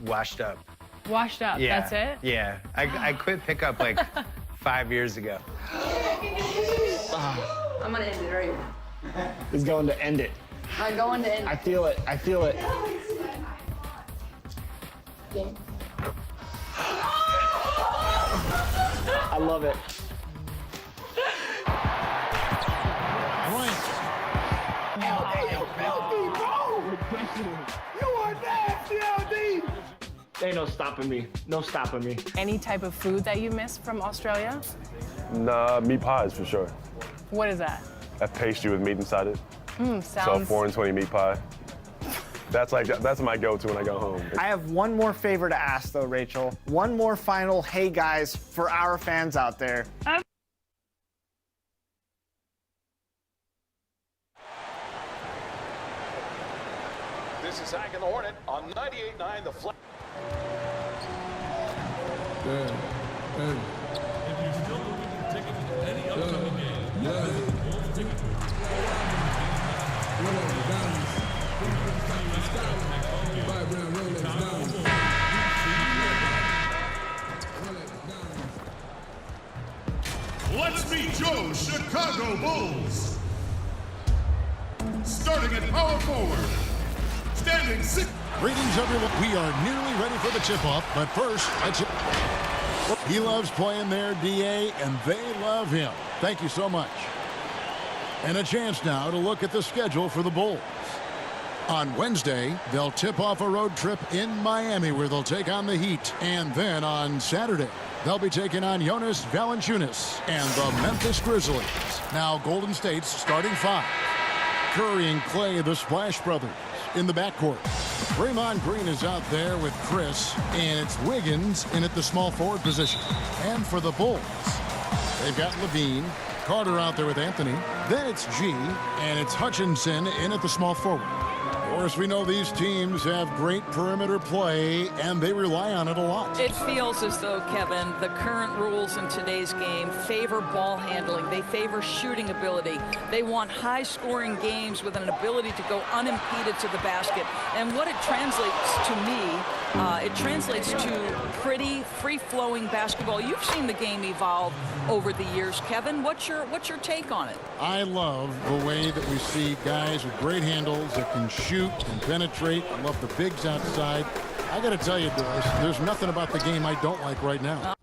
Washed up. Washed up, Yeah. that's it? Yeah. I quit pickup like 5 years ago. I'm gonna end it right. He's going to end it. I'm going to end I feel it. I feel it. I love it. Ain't no stopping me. No stopping me. Any type of food that you miss from Australia? Nah, meat pies for sure. What is that? A pastry with meat inside it. So Sounds... 4 and 20 meat pie. That's my go-to when I go home. I have one more favor to ask, though, Rachel. One more final, hey guys, for our fans out there. This is Zach and the Hornet on 98.9 The Flag. If you're still looking for tickets to any upcoming game, both tickets. Let's meet your Chicago Bulls. Starting at power forward, standing 6. Greetings, everyone. We are nearly ready for the tip-off, but first, he loves playing there, DA, and they love him. Thank you so much. And a chance now to look at the schedule for the Bulls. On Wednesday, they'll tip off a road trip in Miami where they'll take on the Heat. And then on Saturday, they'll be taking on Jonas Valanciunas and the Memphis Grizzlies. Now Golden State's starting 5. Curry and Clay, the Splash Brothers, in the backcourt. Draymond Green is out there with Chris, and it's Wiggins in at the small forward position. And for the Bulls, they've got Levine, Carter out there with Anthony. Then it's G, and it's Hutchinson in at the small forward. Of course, we know these teams have great perimeter play, and they rely on it a lot. It feels as though, Kevin, the current rules in today's game favor ball handling. They favor shooting ability. They want high-scoring games with an ability to go unimpeded to the basket. And what it translates to me, it translates to pretty free-flowing basketball. You've seen the game evolve over the years, Kevin. What's your take on it? I love the way that we see guys with great handles that can shoot and penetrate. I love the bigs outside. I got to tell you, Doris, there's nothing about the game I don't like right now.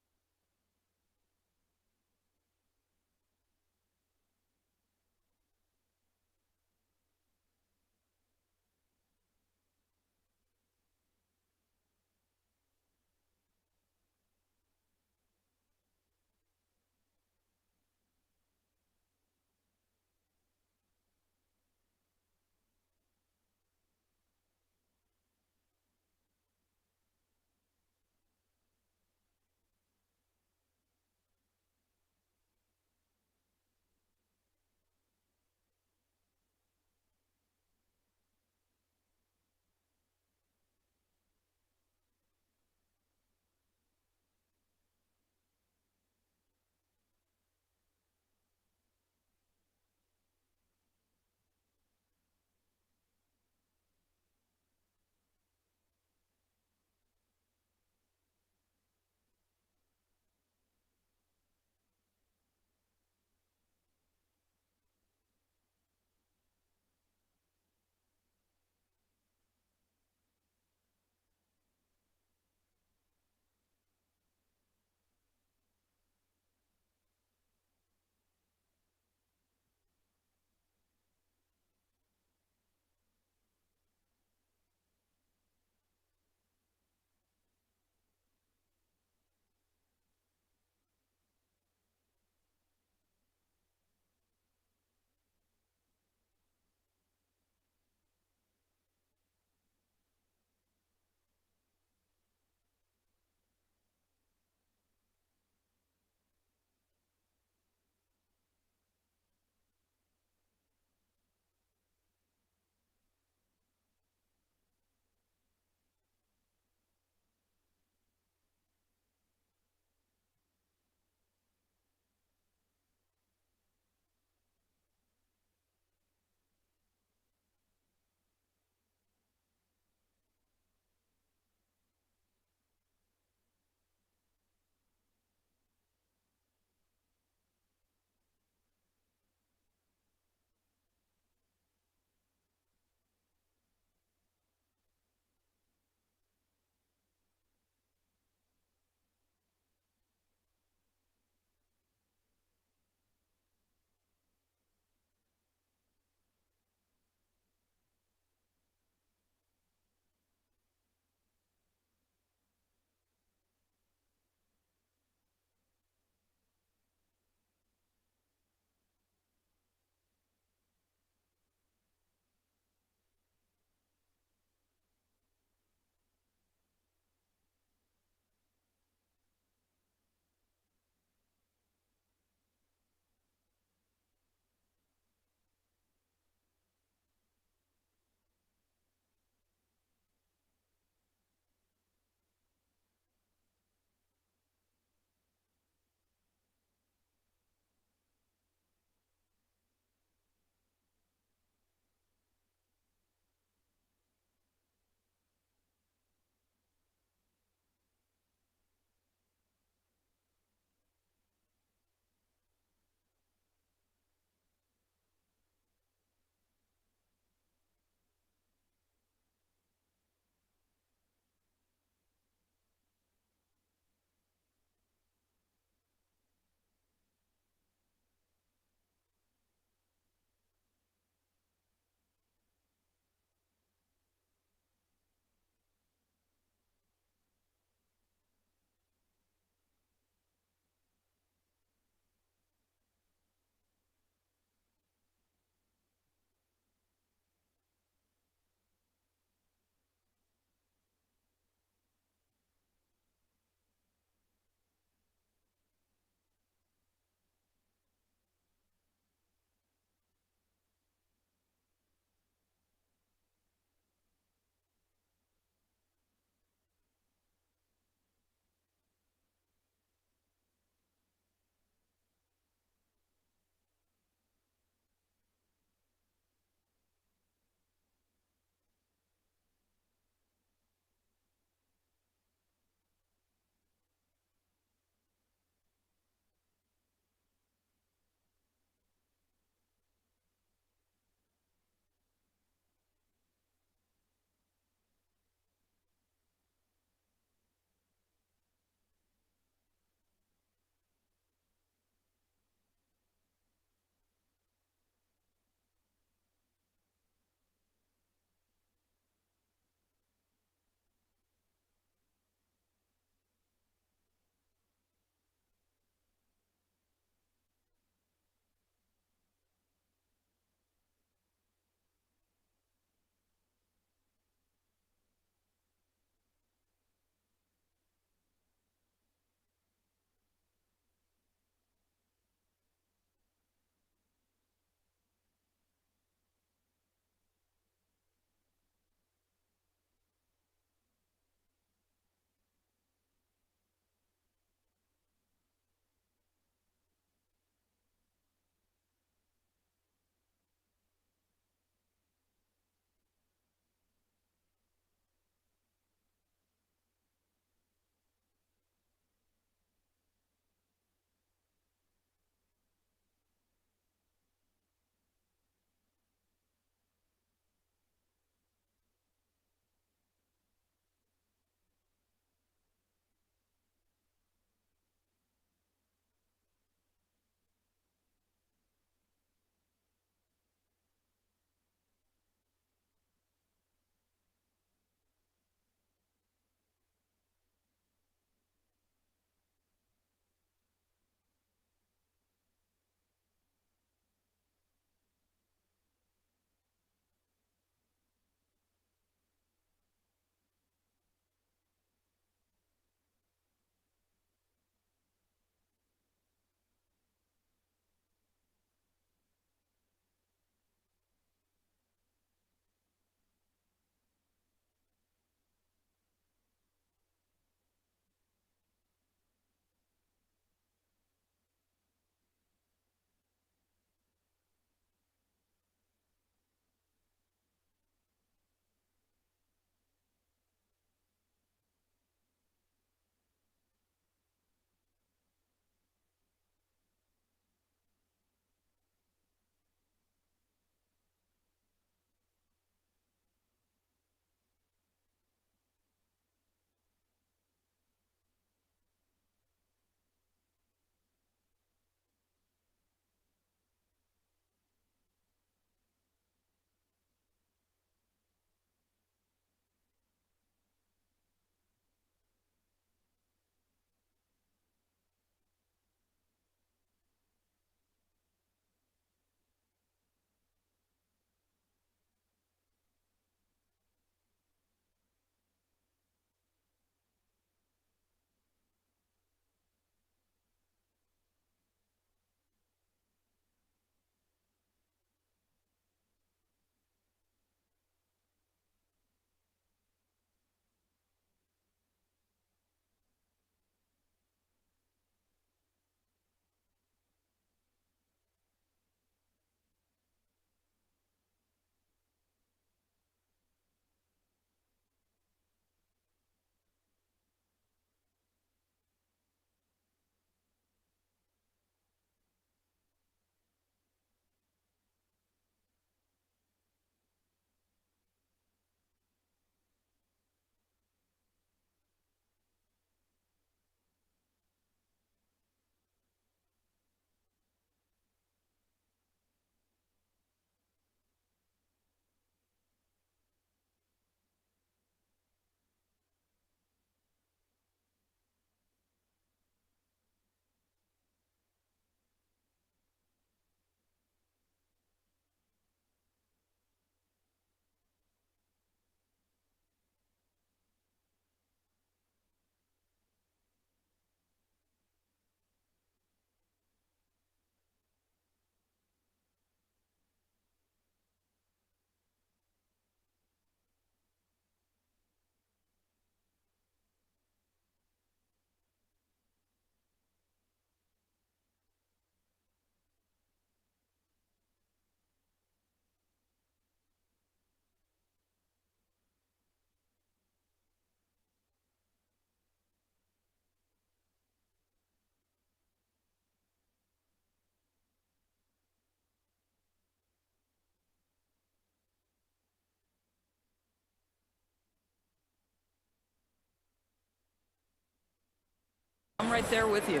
I'm right there with you.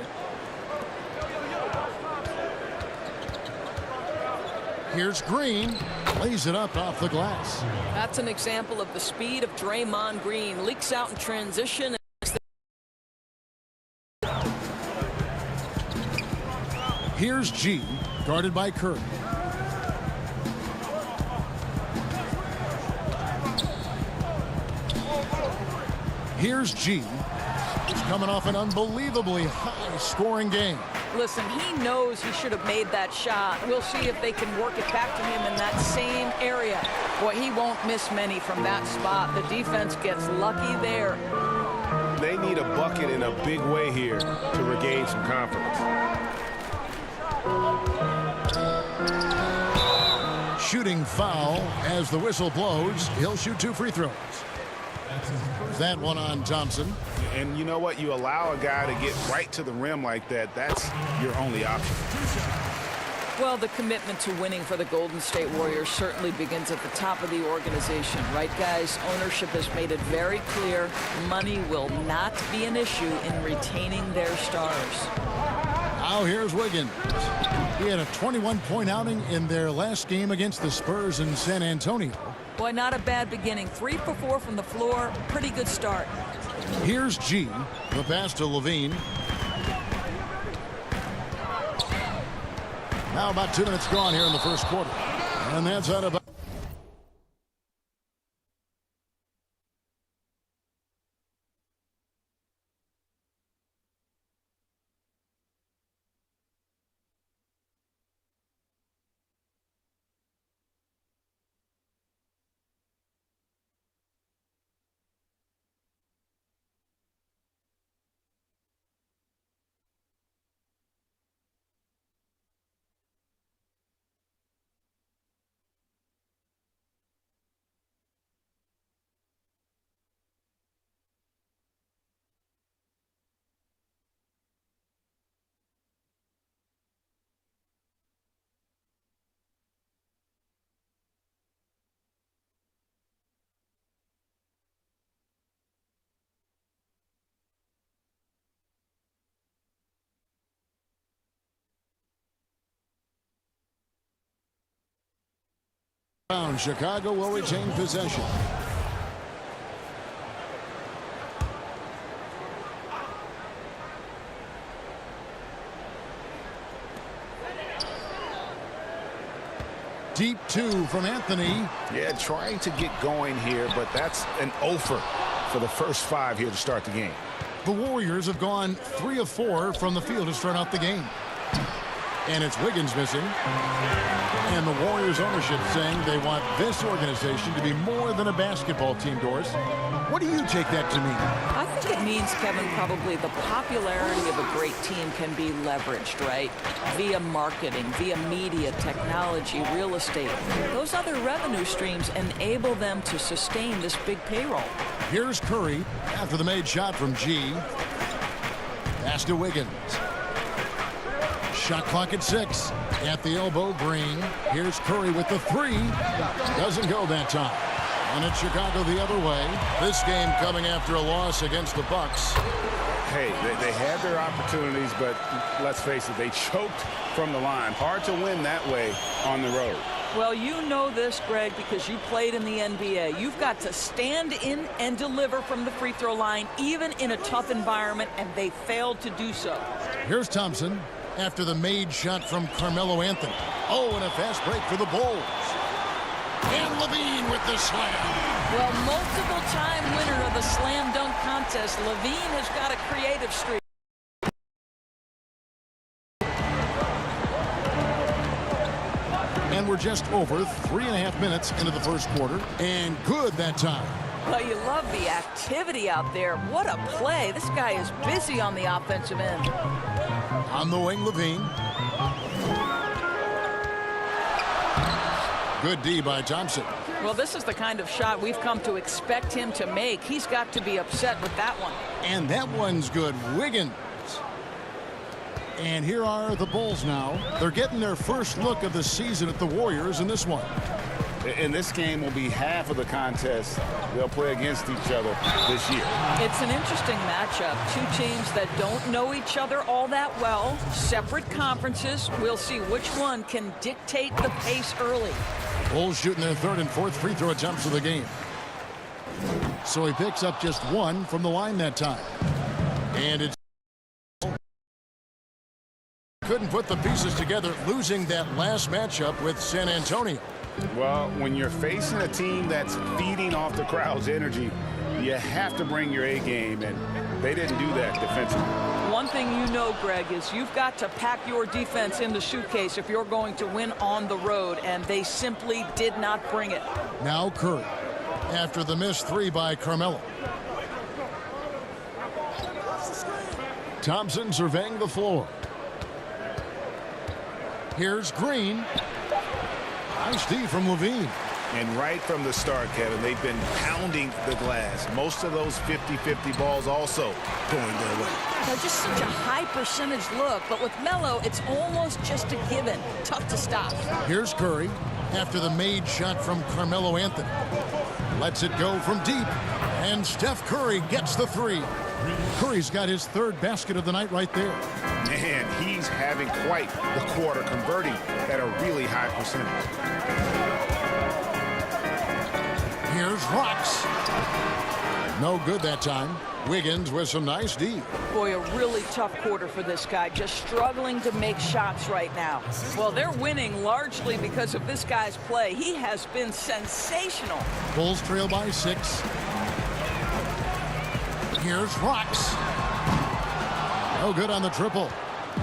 Here's Green. Lays it up off the glass. That's an example of the speed of Draymond Green. Leaks out in transition. Here's G, guarded by Curry. Here's G. He's coming off an unbelievably high-scoring game. Listen, he knows he should have made that shot. We'll see if they can work it back to him in that same area. Boy, he won't miss many from that spot. The defense gets lucky there. They need a bucket in a big way here to regain some confidence. Shooting foul as the whistle blows. He'll shoot 2 free throws. That one on Thompson. And you know what? You allow a guy to get right to the rim like that. That's your only option. Well, the commitment to winning for the Golden State Warriors certainly begins at the top of the organization. Right, guys? Ownership has made it very clear money will not be an issue in retaining their stars. Now here's Wiggins. He had a 21-point outing in their last game against the Spurs in San Antonio. Boy, not a bad beginning. 3 for 4 from the floor. Pretty good start. Here's G. The pass to Levine. Now about 2 minutes gone here in the first quarter. And that's out of... Chicago will retain possession. Deep 2 from Anthony. Yeah, trying to get going here, but that's an offer for the first 5 here to start the game. The Warriors have gone 3 of 4 from the field to start out the game. And it's Wiggins missing. And the Warriors ownership saying they want this organization to be more than a basketball team, Doris. What do you take that to mean? I think it means, Kevin, probably the popularity of a great team can be leveraged, right? Via marketing, via media, technology, real estate. Those other revenue streams enable them to sustain this big payroll. Here's Curry after the made shot from G. Pass to Wiggins. Shot clock at 6. At the elbow, Green. Here's Curry with the 3. Doesn't go that time. And it's Chicago the other way. This game coming after a loss against the Bucks. Hey, they had their opportunities, but let's face it, they choked from the line. Hard to win that way on the road. Well, you know this, Greg, because you played in the NBA. You've got to stand in and deliver from the free throw line, even in a tough environment, and they failed to do so. Here's Thompson after the made shot from Carmelo Anthony. Oh, and a fast break for the Bulls. And Levine with the slam. Well, multiple-time winner of the slam dunk contest, Levine has got a creative streak. And we're just over 3.5 minutes into the first quarter. And good that time. Well, you love the activity out there. What a play. This guy is busy on the offensive end. On the wing, Levine. Good D by Thompson. Well, this is the kind of shot we've come to expect him to make. He's got to be upset with that one. And that one's good. Wiggins. And here are the Bulls now. They're getting their first look of the season at the Warriors in this one. And this game will be half of the contest they'll play against each other this year. It's an interesting matchup. Two teams that don't know each other all that well, separate conferences. We'll see which one can dictate the pace early. Bulls shooting their third and fourth free throw attempts of the game. So he picks up just one from the line that time. And it's couldn't put the pieces together, losing that last matchup with San Antonio. Well, when you're facing a team that's feeding off the crowd's energy, you have to bring your A game, and they didn't do that defensively. One thing you know, Greg, is you've got to pack your defense in the suitcase if you're going to win on the road, and they simply did not bring it. Now Curry, after the missed three by Carmelo. Thompson surveying the floor. Here's Green. Nice D from Levine. And right from the start, Kevin, they've been pounding the glass. Most of those 50-50 balls also going their way. They're just such a high percentage look, but with Melo, it's almost just a given. Tough to stop. Here's Curry after the made shot from Carmelo Anthony. Lets it go from deep, and Steph Curry gets the three. Curry's got his third basket of the night right there. Man, he's having quite the quarter, converting at a really high percentage. Here's Rocks. No good that time. Wiggins with some nice D. Boy, a really tough quarter for this guy. Just struggling to make shots right now. Well, they're winning largely because of this guy's play. He has been sensational. Bulls trail by 6. Here's Rocks. No good on the triple.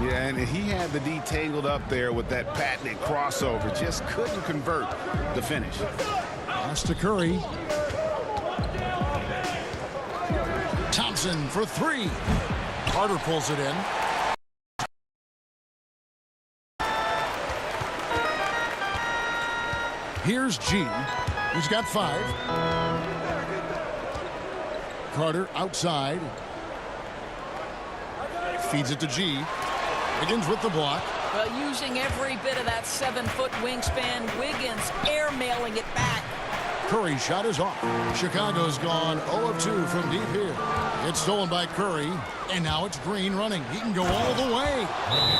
Yeah, and he had the D tangled up there with that patented crossover. Just couldn't convert the finish. Pass to Curry. Thompson for three. Carter pulls it in. Here's G. He's got 5. Carter outside. Feeds it to G. Wiggins with the block. Well, using every bit of that 7-foot wingspan, Wiggins airmailing it back. Curry's shot is off. Chicago's gone 0 of 2 from deep here. It's stolen by Curry, and now it's Green running. He can go all the way.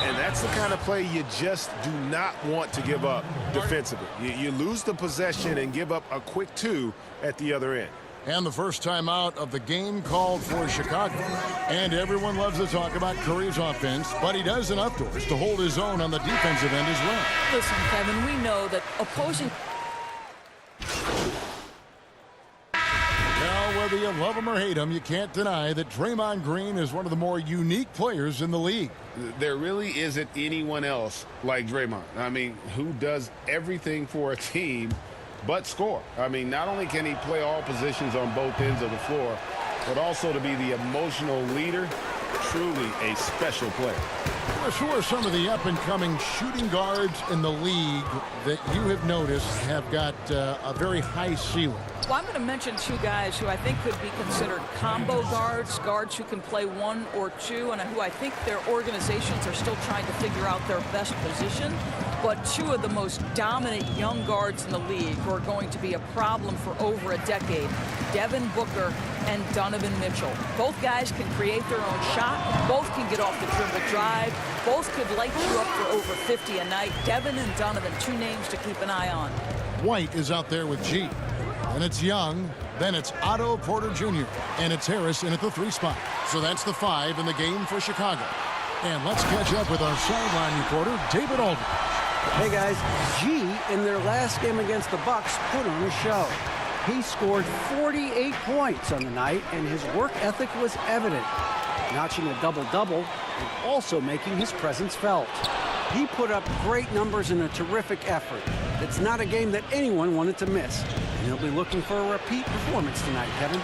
And that's the kind of play you just do not want to give up defensively. You lose the possession and give up a quick 2 at the other end. And the first time out of the game called for Chicago. And everyone loves to talk about Curry's offense, but he does enough doors to hold his own on the defensive end as well. Listen, Kevin, we know that opposing... Now, whether you love him or hate him, you can't deny that Draymond Green is one of the more unique players in the league. There really isn't anyone else like Draymond. I mean, who does everything for a team but score. I mean, not only can he play all positions on both ends of the floor, but also to be the emotional leader. Truly a special player. Who are some of the up-and-coming shooting guards in the league that you have noticed have got a very high ceiling? Well, I'm going to mention 2 guys who I think could be considered combo guards, guards who can play 1 or 2, and who I think their organizations are still trying to figure out their best position. But 2 of the most dominant young guards in the league who are going to be a problem for over a decade, Devin Booker and Donovan Mitchell. Both guys can create their own shot. Both can get off the dribble drive. Both could light you up for over 50 a night. Devin and Donovan, 2 names to keep an eye on. White is out there with G. And it's Young. Then it's Otto Porter Jr. And it's Harris in at the 3 spot. So that's the 5 in the game for Chicago. And let's catch up with our sideline reporter, David Aldridge. Hey guys, G in their last game against the Bucks put on a show. He scored 48 points on the night, and his work ethic was evident, notching a double-double and also making his presence felt. He put up great numbers in a terrific effort. It's not a game that anyone wanted to miss, and he'll be looking for a repeat performance tonight, Kevin.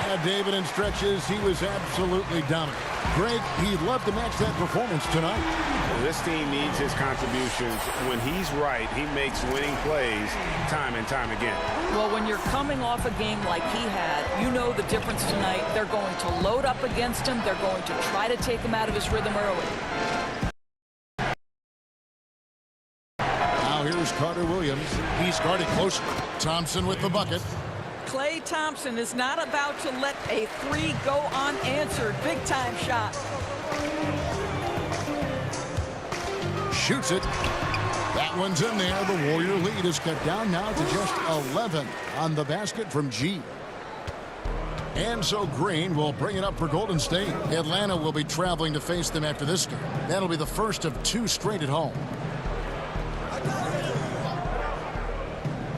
Yeah, David, in stretches, he was absolutely dominant. Greg, he'd love to match that performance tonight. This team needs his contributions. When he's right, he makes winning plays time and time again. Well, when you're coming off a game like he had, you know the difference tonight. They're going to load up against him. They're going to try to take him out of his rhythm early. Now here's Carter Williams. He's guarded closely. Thompson with the bucket. Klay Thompson is not about to let a three go unanswered. Big time shot. Shoots it. That one's in there. The Warrior lead is cut down now to just 11 on the basket from G. And so Green will bring it up for Golden State. Atlanta will be traveling to face them after this game. That'll be the first of 2 straight at home.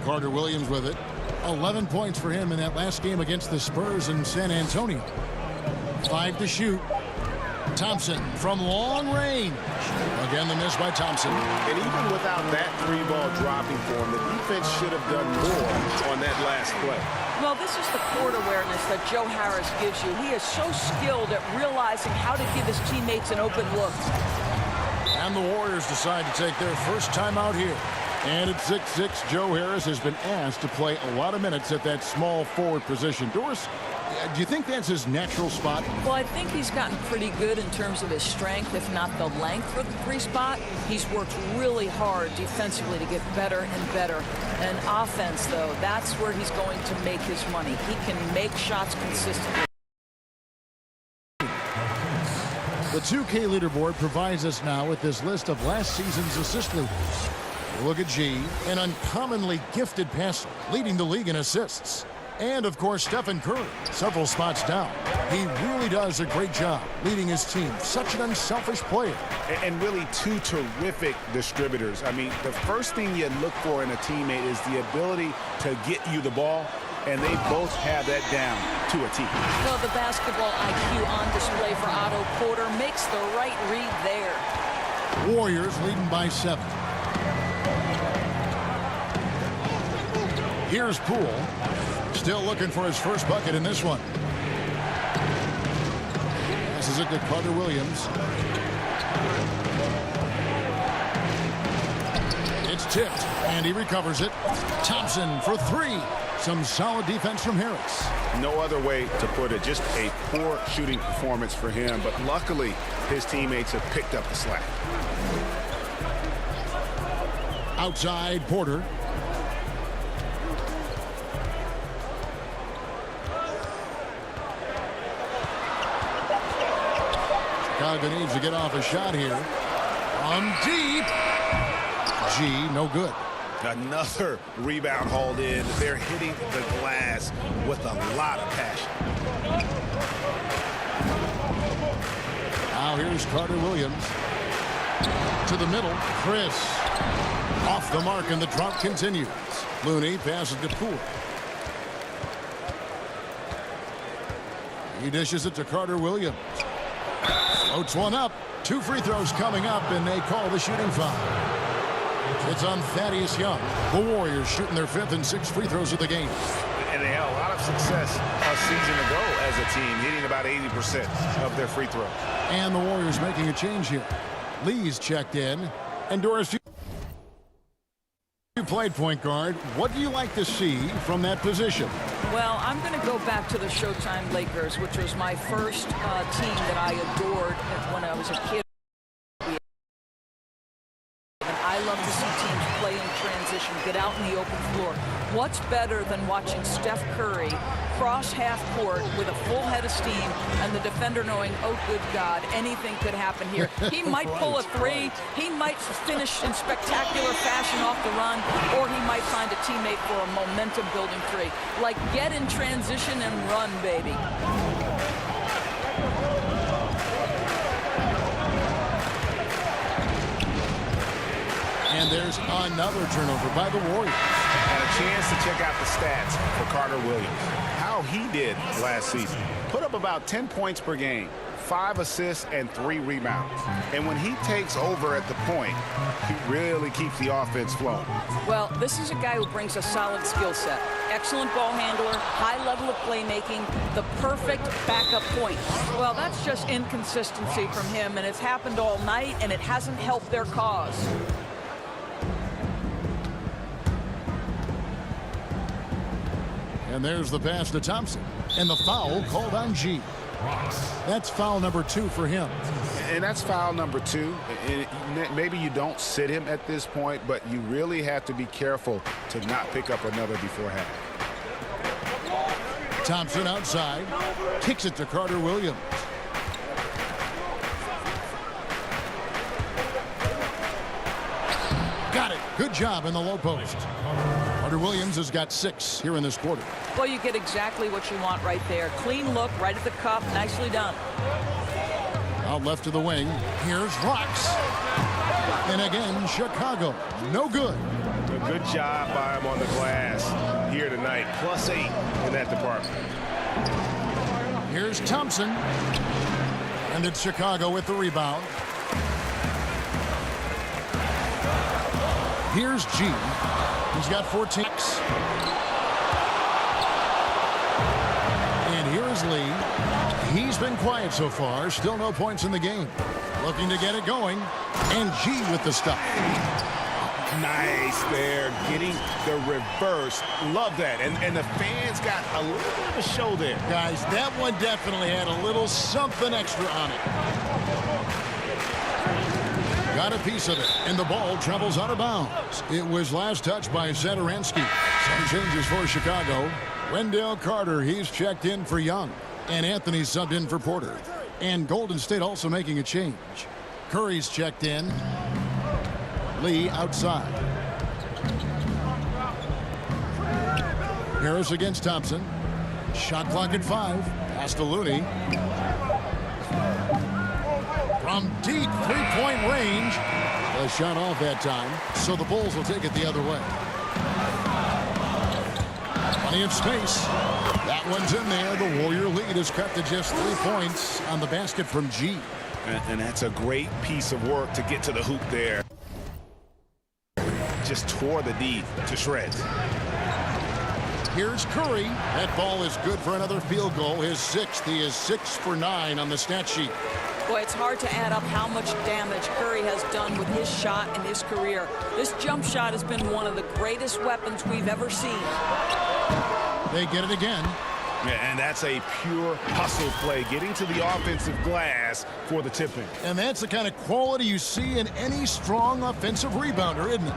Carter Williams with it. 11 points for him in that last game against the Spurs in San Antonio. 5 to shoot. Thompson from long range. Again, the miss by Thompson. And even without that 3-ball dropping for him, the defense should have done more on that last play. Well, this is the court awareness that Joe Harris gives you. He is so skilled at realizing how to give his teammates an open look. And the Warriors decide to take their first time out here. And at 6'6", Joe Harris has been asked to play a lot of minutes at that small forward position. Doris, do you think that's his natural spot? Well, I think he's gotten pretty good in terms of his strength, if not the length for the 3 spot. He's worked really hard defensively to get better and better. And offense, though, that's where he's going to make his money. He can make shots consistently. The 2K leaderboard provides us now with this list of last season's assist leaders. Look at G, an uncommonly gifted passer, leading the league in assists. And, of course, Stephen Curry, several spots down. He really does a great job leading his team. Such an unselfish player. And really 2 terrific distributors. I mean, the first thing you look for in a teammate is the ability to get you the ball, and they both have that down to a T. Well, the basketball IQ on display for Otto Porter makes the right read there. Warriors leading by 7. Here's Poole. Still looking for his first bucket in this one. Passes it to Carter Williams. It's tipped, and he recovers it. Thompson for 3. Some solid defense from Harris. No other way to put it. Just a poor shooting performance for him, but luckily his teammates have picked up the slack. Outside, Porter. Chicago needs to get off a shot here. From deep. G, no good. Another rebound hauled in. They're hitting the glass with a lot of passion. Now here's Carter Williams. To the middle. Chris. Off the mark, and the drought continues. Looney passes to Poole. He dishes it to Carter Williams. Floats one up. 2 free throws coming up, and they call the shooting foul. It's on Thaddeus Young. The Warriors shooting their 5th and 6th free throws of the game. And they had a lot of success a season ago as a team, hitting about 80% of their free throws. And the Warriors making a change here. Lee's checked in. And Doris, you played point guard. What do you like to see from that position? Well, I'm going to go back to the Showtime Lakers, which was my first team that I adored when I was a kid. I love to see teams play in transition, get out in the open floor. What's better than watching Steph Curry cross half court with a full head of steam and the defender knowing, oh, good God, anything could happen here. He might pull a 3, he might finish in spectacular fashion off the run, or he might find a teammate for a momentum-building 3. Like, get in transition and run, baby. And there's another turnover by the Warriors. And a chance to check out the stats for Carter Williams. How he did last season. Put up about 10 points per game, 5 assists, and 3 rebounds. And when he takes over at the point, he really keeps the offense flowing. Well, this is a guy who brings a solid skill set. Excellent ball handler, high level of playmaking, the perfect backup point. Well, that's just inconsistency from him, and it's happened all night, and it hasn't helped their cause. And there's the pass to Thompson. And the foul called on G. That's foul number 2 for him. And that's foul number 2. And maybe you don't sit him at this point, but you really have to be careful to not pick up another before half. Thompson outside. Kicks it to Carter Williams. Got it. Good job in the low post. Carter Williams has got 6 here in this quarter. Well, you get exactly what you want right there. Clean look, right at the cup. Nicely done. Out left to the wing. Here's Rocks. And again, Chicago. No good. A good job by him on the glass here tonight. +8 in that department. Here's Thompson. And it's Chicago with the rebound. Here's G. He's got 14. And here's Lee. He's been quiet so far. Still no points in the game. Looking to get it going. And G with the stop. Nice there. Getting the reverse. Love that. And the fans got a little bit of a show there. Guys, that one definitely had a little something extra on it. Got a piece of it, and the ball travels out of bounds. It was last touched by Sadaransky. Some changes for Chicago. Wendell Carter, he's checked in for Young. And Anthony subbed in for Porter. And Golden State also making a change. Curry's checked in. Lee outside. Harris against Thompson. Shot clock at 5. Pass to Looney. From deep three-point range. A shot off that time, so the Bulls will take it the other way. Plenty of space. That one's in there. The Warrior lead is cut to just 3 points on the basket from G. And that's a great piece of work to get to the hoop there. Just tore the D to shreds. Here's Curry. That ball is good for another field goal. His 6th. He is 6 for 9 on the stat sheet. Boy, it's hard to add up how much damage Curry has done with his shot in his career. This jump shot has been one of the greatest weapons we've ever seen. They get it again. Yeah, and that's a pure hustle play, getting to the offensive glass for the tipping. And that's the kind of quality you see in any strong offensive rebounder, isn't it?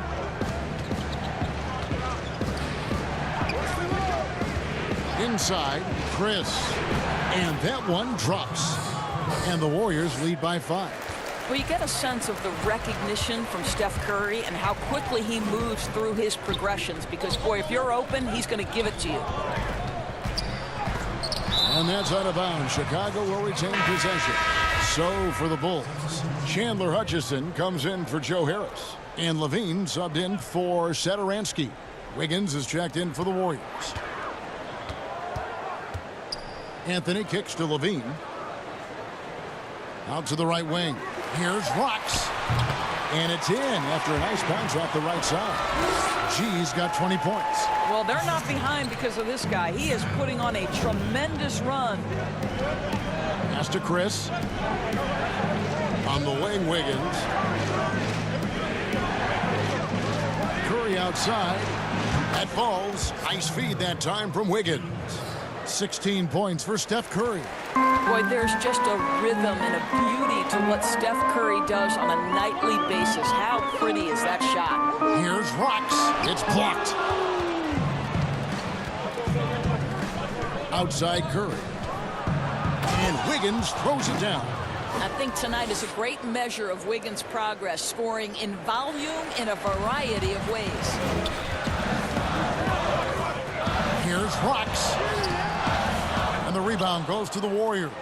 Inside, Chris. And that one drops. And the Warriors lead by 5. Well, you get a sense of the recognition from Steph Curry and how quickly he moves through his progressions. Because, boy, if you're open, he's going to give it to you. And that's out of bounds. Chicago will retain possession. So for the Bulls, Chandler Hutchison comes in for Joe Harris. And Levine subbed in for Sadaransky. Wiggins is checked in for the Warriors. Anthony kicks to Levine. Out to the right wing. Here's Rocks. And it's in after a nice bounce off the right side. G's got 20 points. Well, they're not behind because of this guy. He is putting on a tremendous run. Pass to Chris. On the wing, Wiggins. Curry outside. That falls. Nice feed that time from Wiggins. 16 points for Steph Curry. Boy, there's just a rhythm and a beauty to what Steph Curry does on a nightly basis. How pretty is that shot? Here's Rocks. It's blocked. Outside Curry. And Wiggins throws it down. I think tonight is a great measure of Wiggins' progress, scoring in volume in a variety of ways. Here's Rocks. And the rebound goes to the Warriors.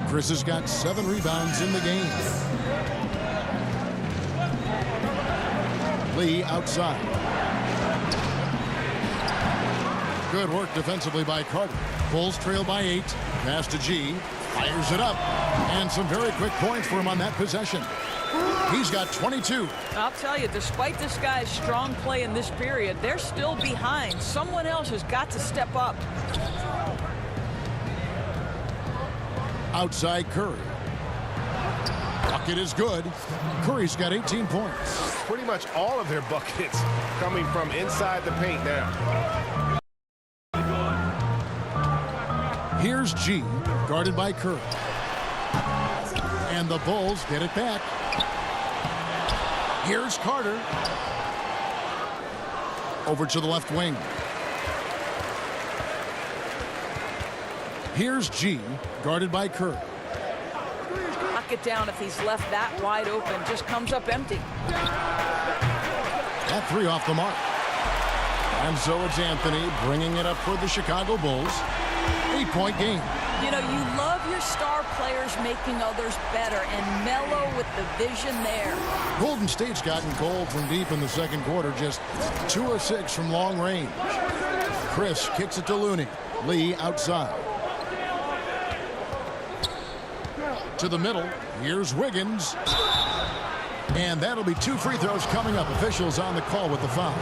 Chris has got 7 rebounds in the game. Lee outside. Good work defensively by Carter. Bulls trail by 8. Pass to G. Fires it up. And some very quick points for him on that possession. He's got 22. I'll tell you, despite this guy's strong play in this period, they're still behind. Someone else has got to step up. Outside Curry. Bucket is good. Curry's got 18 points. Pretty much all of their buckets coming from inside the paint now. Here's Here's G, guarded by Kerr. And the Bulls get it back. Here's Carter. Over to the left wing. Here's G, guarded by Kerr. Knock it down if he's left that wide open. Just comes up empty. That three off the mark. And so it's Anthony bringing it up for the Chicago Bulls. 8-point game. You know, you love your star players making others better, and Melo with the vision there. Golden State's gotten cold from deep in the second quarter, just 2 of 6 from long range. Chris kicks it to Looney. Lee outside. To the middle. Here's Wiggins. And that'll be 2 free throws coming up. Officials on the call with the foul.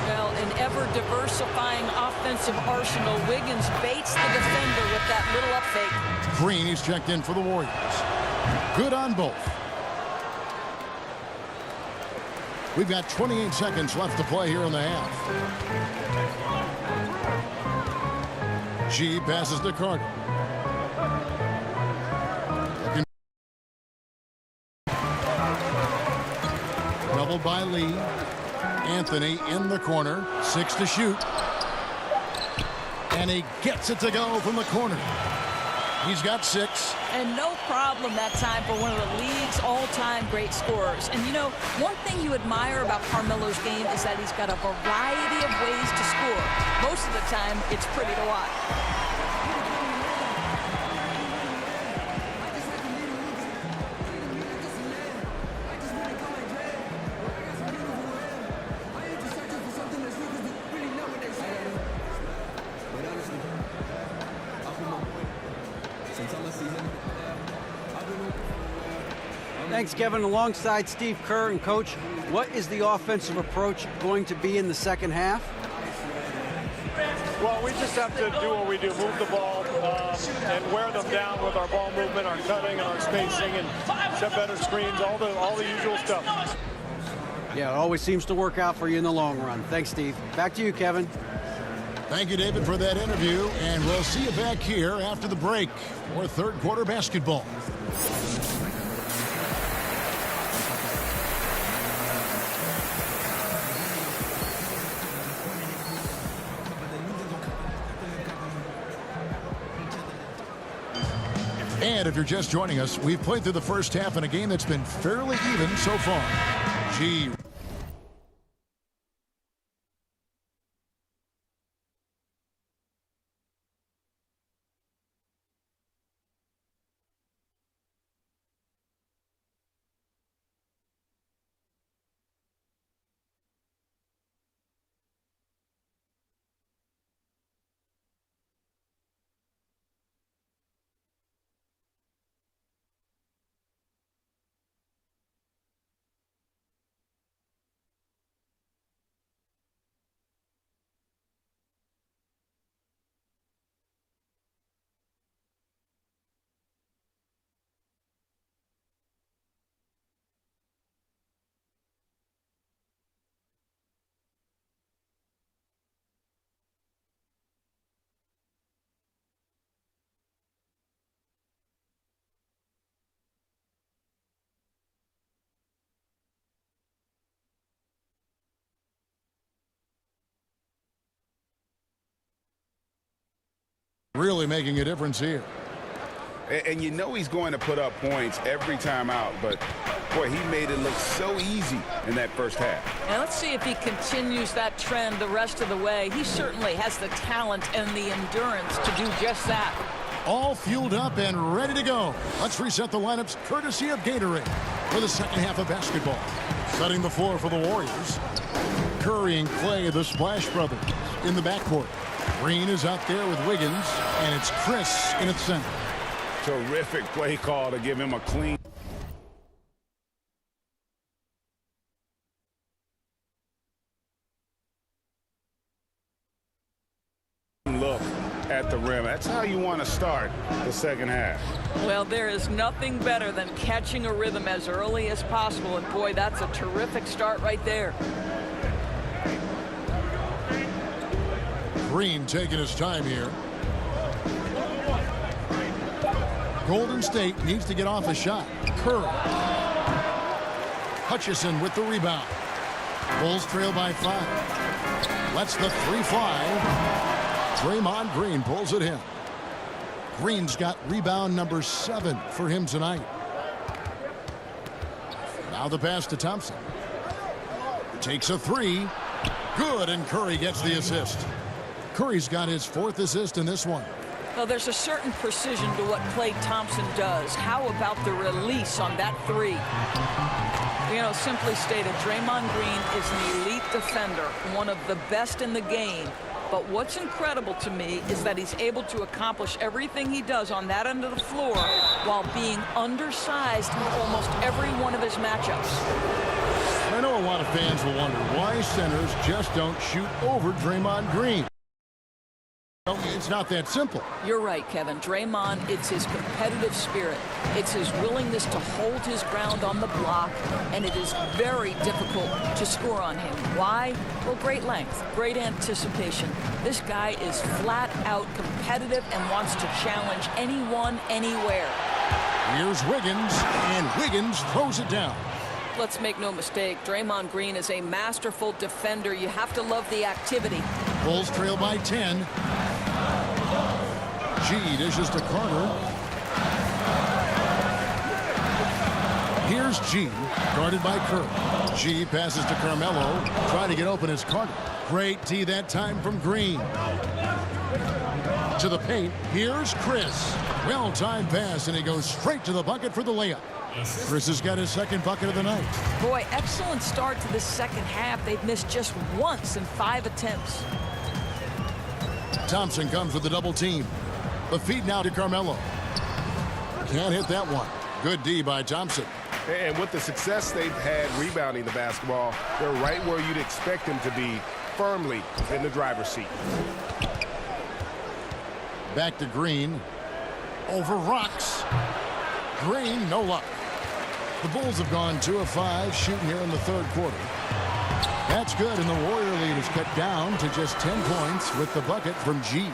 Well, an ever-diversifying offensive arsenal. Wiggins baits the defender with that little up fake. Green, he's checked in for the Warriors. Good on both. We've got 28 seconds left to play here in the half. G passes to Carter. Doubled by Lee. Anthony in the corner. 6 to shoot. And he gets it to go from the corner. He's got 6. And no problem that time for one of the league's all-time great scorers. And you know, one thing you admire about Carmelo's game is that he's got a variety of ways to score. Most of the time, it's pretty to watch. Thanks, Kevin. Alongside Steve Kerr and Coach, what is the offensive approach going to be in the second half? Well, we just have to do what we do, move the ball and wear them down with our ball movement, our cutting, and our spacing, and set better screens, all the usual stuff. Yeah, it always seems to work out for you in the long run. Thanks, Steve. Back to you, Kevin. Thank you, David, for that interview, and we'll see you back here after the break for third quarter basketball. And if you're just joining us, we've played through the first half in a game that's been fairly even so far. G. Really making a difference here. And you know he's going to put up points every time out, but boy, he made it look so easy in that first half. And let's see if he continues that trend the rest of the way. He certainly has the talent and the endurance to do just that. All fueled up and ready to go. Let's reset the lineups courtesy of Gatorade for the second half of basketball. Setting the floor for the Warriors. Curry and Clay, the Splash Brothers, in the backcourt. Green is out there with Wiggins, and it's Chris in its center. Terrific play call to give him a clean look at the rim. That's how you want to start the second half. Well, there is nothing better than catching a rhythm as early as possible, and boy, that's a terrific start right there. Green taking his time here. Golden State needs to get off a shot. Curry. Hutchison with the rebound. Bulls trail by 5. Lets the 3 fly. Draymond Green pulls it in. Green's got rebound number 7 for him tonight. Now the pass to Thompson. Takes a 3. Good, and Curry gets the assist. Curry's got his 4th assist in this one. Well, there's a certain precision to what Klay Thompson does. How about the release on that 3? You know, simply stated, Draymond Green is an elite defender, one of the best in the game. But what's incredible to me is that he's able to accomplish everything he does on that end of the floor while being undersized in almost every one of his matchups. I know a lot of fans will wonder why centers just don't shoot over Draymond Green. It's not that simple. You're right, Kevin. Draymond, it's his competitive spirit. It's his willingness to hold his ground on the block, and it is very difficult to score on him. Why? Well, great length, great anticipation. This guy is flat out competitive and wants to challenge anyone, anywhere. Here's Wiggins, and Wiggins throws it down. Let's make no mistake, Draymond Green is a masterful defender. You have to love the activity. Bulls trail by 10. G dishes to Carter. Here's G, guarded by Kerr. G passes to Carmelo, trying to get open as Carter. Great D that time from Green. To the paint, here's Chris. Well-timed pass, and he goes straight to the bucket for the layup. Chris has got his 2nd bucket of the night. Boy, excellent start to this second half. They've missed just once in 5 attempts. Thompson comes with the double team. The feed now to Carmelo. Can't hit that one. Good D by Thompson. And with the success they've had rebounding the basketball, they're right where you'd expect them to be, firmly in the driver's seat. Back to Green. Over rocks. Green, no luck. The Bulls have gone 2 of 5 shooting here in the 3rd quarter. That's good, and the Warrior lead is cut down to just 10 points with the bucket from G.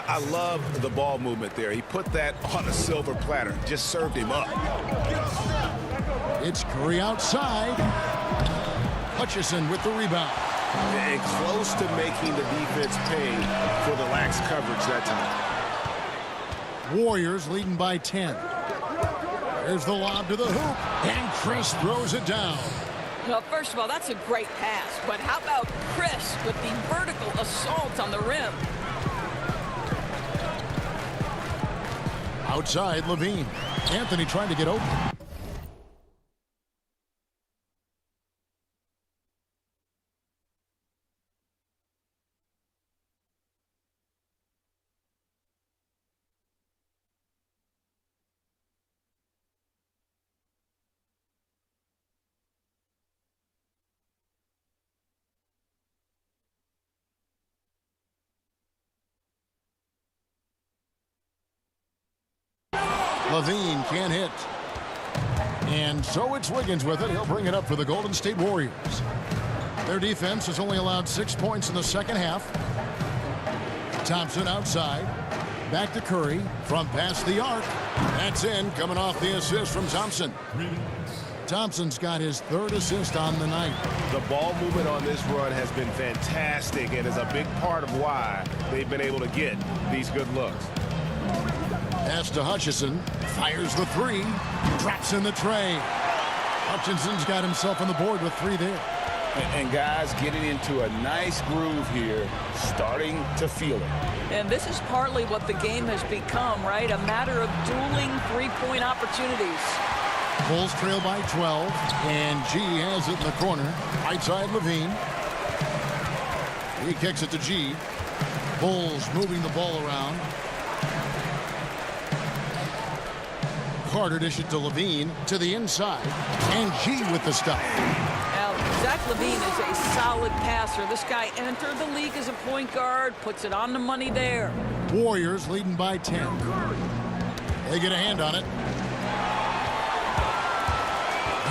I love the ball movement there. He put that on a silver platter, just served him up. It's Curry outside. Hutchison with the rebound. And close to making the defense pay for the lax coverage that time. Warriors leading by 10. There's the lob to the hoop, and Chris throws it down. Well, first of all, that's a great pass, but how about Chris with the vertical assault on the rim? Outside, Levine. Anthony trying to get open. Levine can't hit. And so it's Wiggins with it. He'll bring it up for the Golden State Warriors. Their defense has only allowed 6 points in the second half. Thompson outside. Back to Curry from past the arc. That's in, coming off the assist from Thompson. Thompson's got his 3rd assist on the night. The ball movement on this run has been fantastic and is a big part of why they've been able to get these good looks. Pass to Hutchison. Fires the 3. Drops in the tray. Hutchinson's got himself on the board with 3 there. And guys getting into a nice groove here, starting to feel it. And this is partly what the game has become, right? A matter of dueling 3-point opportunities. Bulls trail by 12, and G has it in the corner. Right side, Levine. He kicks it to G. Bulls moving the ball around. Carter dishes it to Levine to the inside, and G with the stop. Now, Zach LaVine is a solid passer. This guy entered the league as a point guard, puts it on the money there. Warriors leading by 10. They get a hand on it.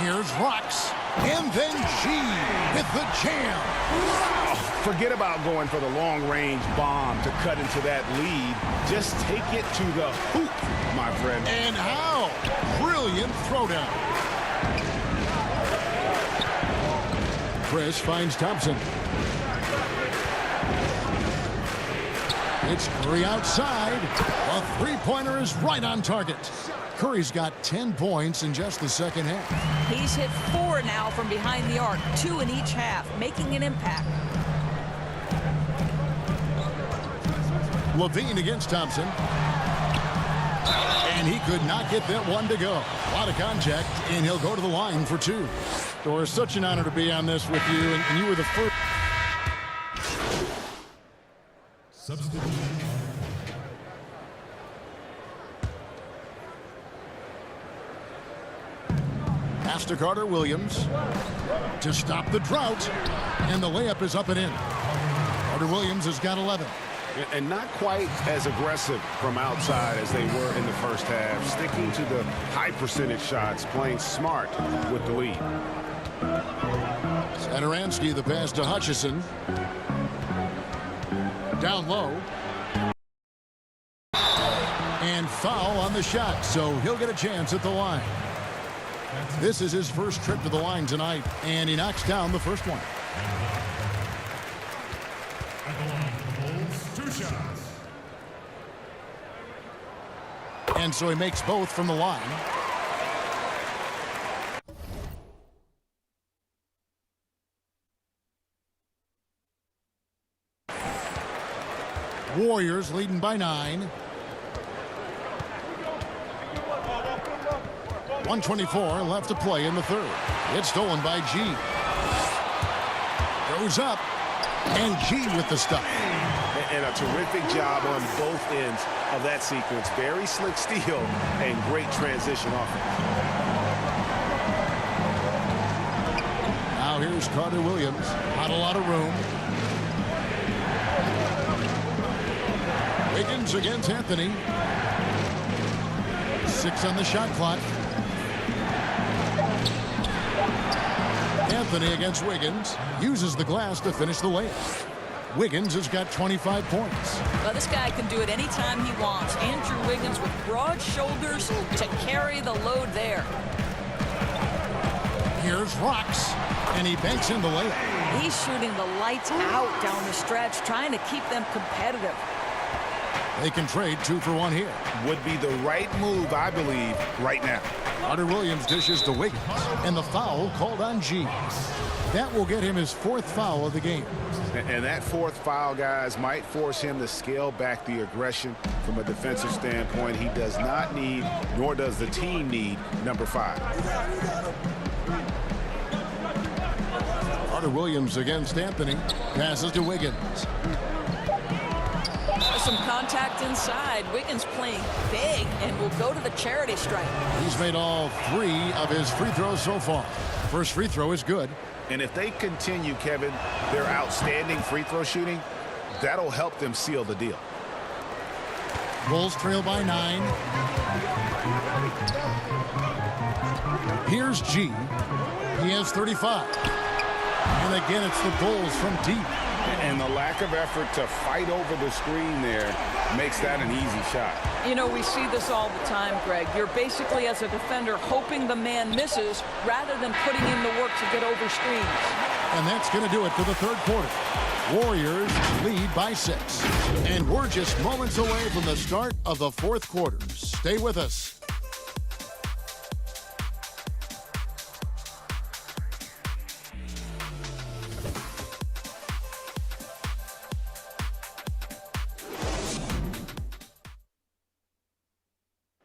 Here's Rocks, and then G with the jam. Forget about going for the long-range bomb to cut into that lead. Just take it to the hoop, my friend. And how? Brilliant throwdown. Chris finds Thompson. It's Curry outside. A three-pointer is right on target. Curry's got 10 points in just the second half. He's hit 4 now from behind the arc, 2 in each half, making an impact. Levine against Thompson. And he could not get that one to go. A lot of contact, and he'll go to the line for 2. Doris, such an honor to be on this with you, and you were the first. Substitution. Pass to Carter-Williams to stop the drought, and the layup is up and in. Carter-Williams has got 11. And not quite as aggressive from outside as they were in the first half. Sticking to the high percentage shots, playing smart with the lead. Saturansky, the pass to Hutchison. Down low. And foul on the shot, so he'll get a chance at the line. This is his first trip to the line tonight, and he knocks down the first one. At the line for the Bulls, 2 shots. And so he makes both from the line. Warriors leading by 9. 1:24 left to play in the third. It's stolen by G. Goes up, and G with the stop. And a terrific job on both ends of that sequence. Very slick steal and great transition offense. Now here's Carter-Williams. Not a lot of room. Wiggins against Anthony. 6 on the shot clock. Anthony against Wiggins. Uses the glass to finish the layup. Wiggins has got 25 points. Well, this guy can do it anytime he wants. Andrew Wiggins with broad shoulders to carry the load there. Here's Rocks, and he banks in the layup. He's shooting the lights out down the stretch, trying to keep them competitive. They can trade 2 for 1 here. Would be the right move, I believe, right now. Carter-Williams dishes to Wiggins, and the foul called on G. That will get him his 4th foul of the game. And that 4th foul, guys, might force him to scale back the aggression from a defensive standpoint. He does not need, nor does the team need, number 5. Carter-Williams against Anthony. Passes to Wiggins. Some contact inside. Wiggins playing big and will go to the charity stripe. He's made all 3 of his free throws so far. First free throw is good. And if they continue, Kevin, their outstanding free throw shooting, that'll help them seal the deal. Bulls trail by 9. Here's G. He has 35. And again, it's the Bulls from deep. And the lack of effort to fight over the screen there makes that an easy shot. You know, we see this all the time, Greg. You're basically, as a defender, hoping the man misses rather than putting in the work to get over screens. And that's going to do it for the third quarter. Warriors lead by 6. And we're just moments away from the start of the fourth quarter. Stay with us.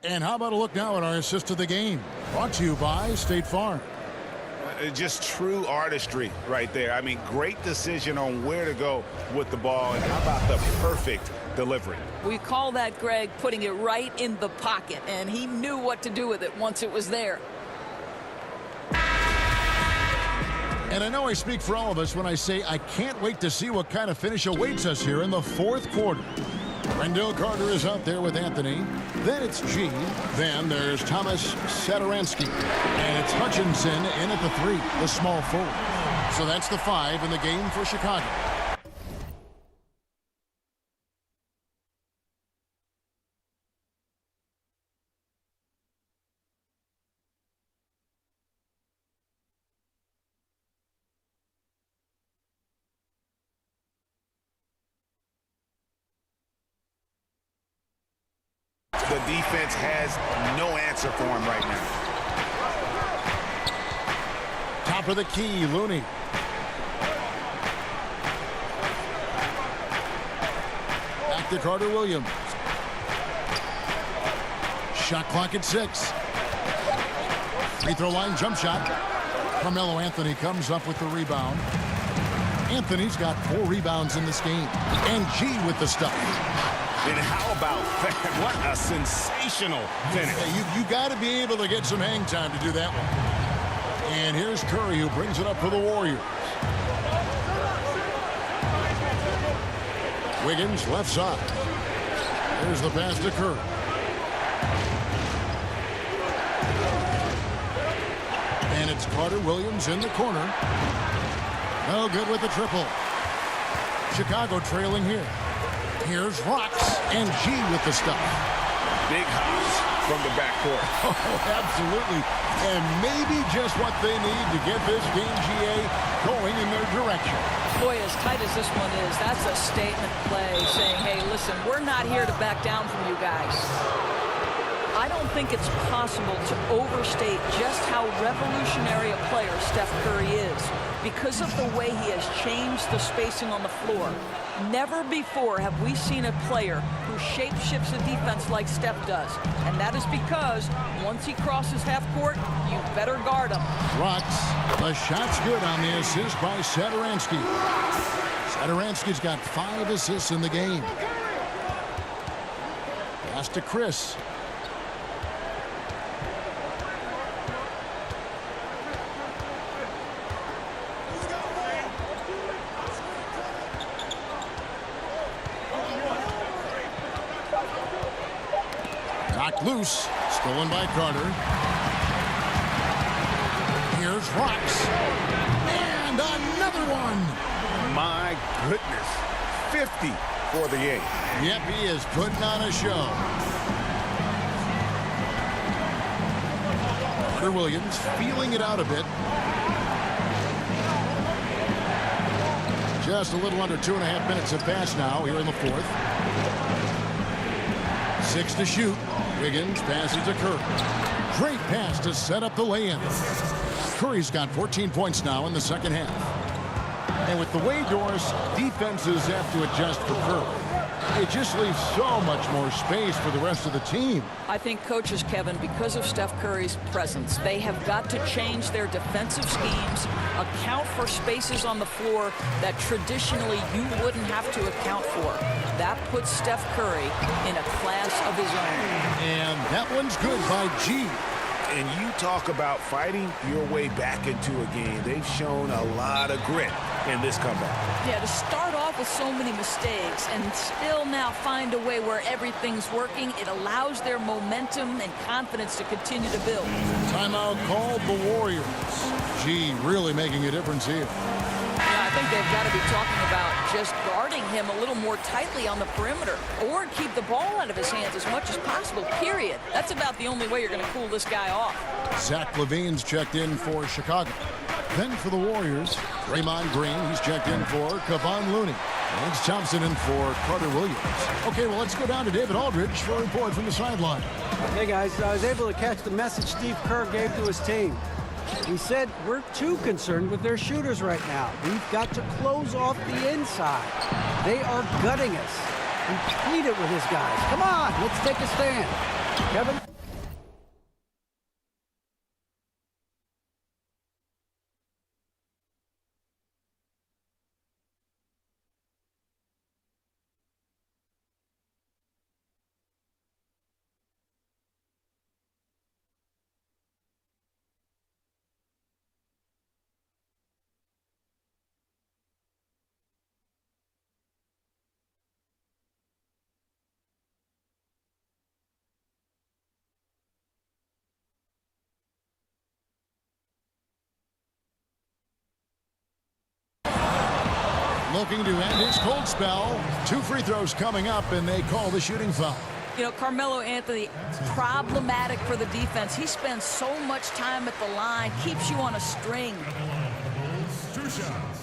And how about a look now at our assist of the game? Brought to you by State Farm. Just true artistry right there. I mean, great decision on where to go with the ball. And how about the perfect delivery? We call that, Greg, putting it right in the pocket. And he knew what to do with it once it was there. And I know I speak for all of us when I say I can't wait to see what kind of finish awaits us here in the fourth quarter. Wendell Carter is out there with Anthony. Then it's G. Then there's Thomas Saturansky. And it's Hutchinson in at the 3, the small forward. So that's the 5 in the game for Chicago. The defense has no answer for him right now. Top of the key, Looney. Back to Carter Williams. Shot clock at 6. Free throw line jump shot. Carmelo Anthony comes up with the rebound. Anthony's got 4 rebounds in this game. And G with the stuff. And how about that? What a sensational finish. Yeah, you got to be able to get some hang time to do that one. And here's Curry, who brings it up for the Warriors. Wiggins, left side. Here's the pass to Curry. And it's Carter Williams in the corner. No good with the triple. Chicago trailing here. Here's Rocks and G with the stuff. Big house from the backcourt. Oh, absolutely. And maybe just what they need to get this game, GA, going in their direction. Boy, as tight as this one is, that's a statement play saying, hey, listen, we're not here to back down from you guys. I don't think it's possible to overstate just how revolutionary a player Steph Curry is because of the way he has changed the spacing on the floor. Never before have we seen a player who shape-shifts a defense like Steph does. And that is because once he crosses half court, you better guard him. Rocks. The shot's good on the assist by Satoransky. Satoransky's got 5 assists in the game. Pass to Chris. Knocked loose. Stolen by Carter. Here's Rocks. And another one. My goodness. 50 for the 8. Yep, he is putting on a show. Carter Williams feeling it out a bit. Just a little under 2.5 minutes have passed now here in the 4th. 6 to shoot. Wiggins passes to Curry. Great pass to set up the lay-in. Curry's got 14 points now in the second half. And with the way, Doris, defenses have to adjust for Curry. It just leaves so much more space for the rest of the team. I think coaches, Kevin, because of Steph Curry's presence, they have got to change their defensive schemes, account for spaces on the floor that traditionally you wouldn't have to account for. That puts Steph Curry in a class of his own. And that one's good by G. And you talk about fighting your way back into a game. They've shown a lot of grit in this comeback. Yeah, to start off with so many mistakes and still now find a way where everything's working, it allows their momentum and confidence to continue to build. Timeout called the Warriors. G really making a difference here. Yeah, I think they've got to be talking about just guarding him a little more tightly on the perimeter or keep the ball out of his hands as much as possible, period. That's about the only way you're going to cool this guy off. Zach LaVine's checked in for Chicago. Then for the Warriors, Draymond Green, he's checked in for Kevon Looney. Lance Thompson in for Carter Williams. Okay, well, let's go down to David Aldridge for a report from the sideline. Hey, guys, I was able to catch the message Steve Kerr gave to his team. He said, we're too concerned with their shooters right now. We've got to close off the inside. They are gutting us. Complete it with his guys. Come on, let's take a stand. Kevin? Looking to end his cold spell. 2 free throws coming up, and they call the shooting foul. You know, Carmelo Anthony, problematic for the defense. He spends so much time at the line, keeps you on a string. 2 shots.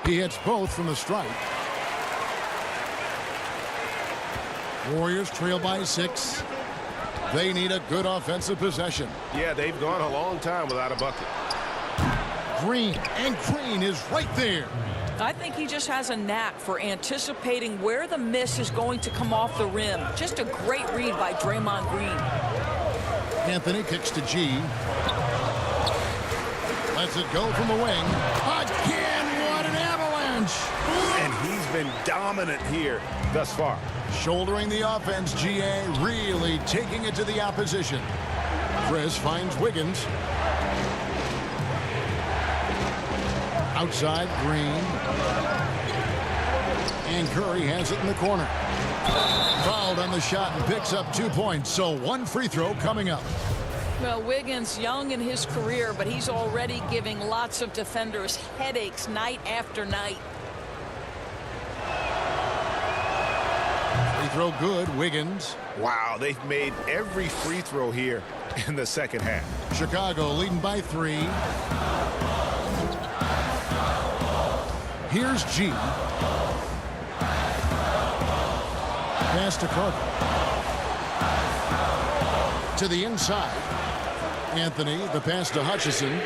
He hits both from the stripe. Warriors trail by 6. They need a good offensive possession. Yeah, they've gone a long time without a bucket. Green, and Green is right there. I think he just has a knack for anticipating where the miss is going to come off the rim. Just a great read by Draymond Green. Anthony kicks to G. Lets it go from the wing. Again, what an avalanche! And he's been dominant here thus far. Shouldering the offense, GA really taking it to the opposition. Chris finds Wiggins. Outside, Green. And Curry has it in the corner. Fouled on the shot and picks up 2 points. So 1 free throw coming up. Well, Wiggins, young in his career, but he's already giving lots of defenders headaches night after night. Free throw good, Wiggins. Wow, they've made every free throw here in the second half. Chicago leading by 3. Here's G. Pass to Carter. To the inside. Anthony, the pass to Hutchison.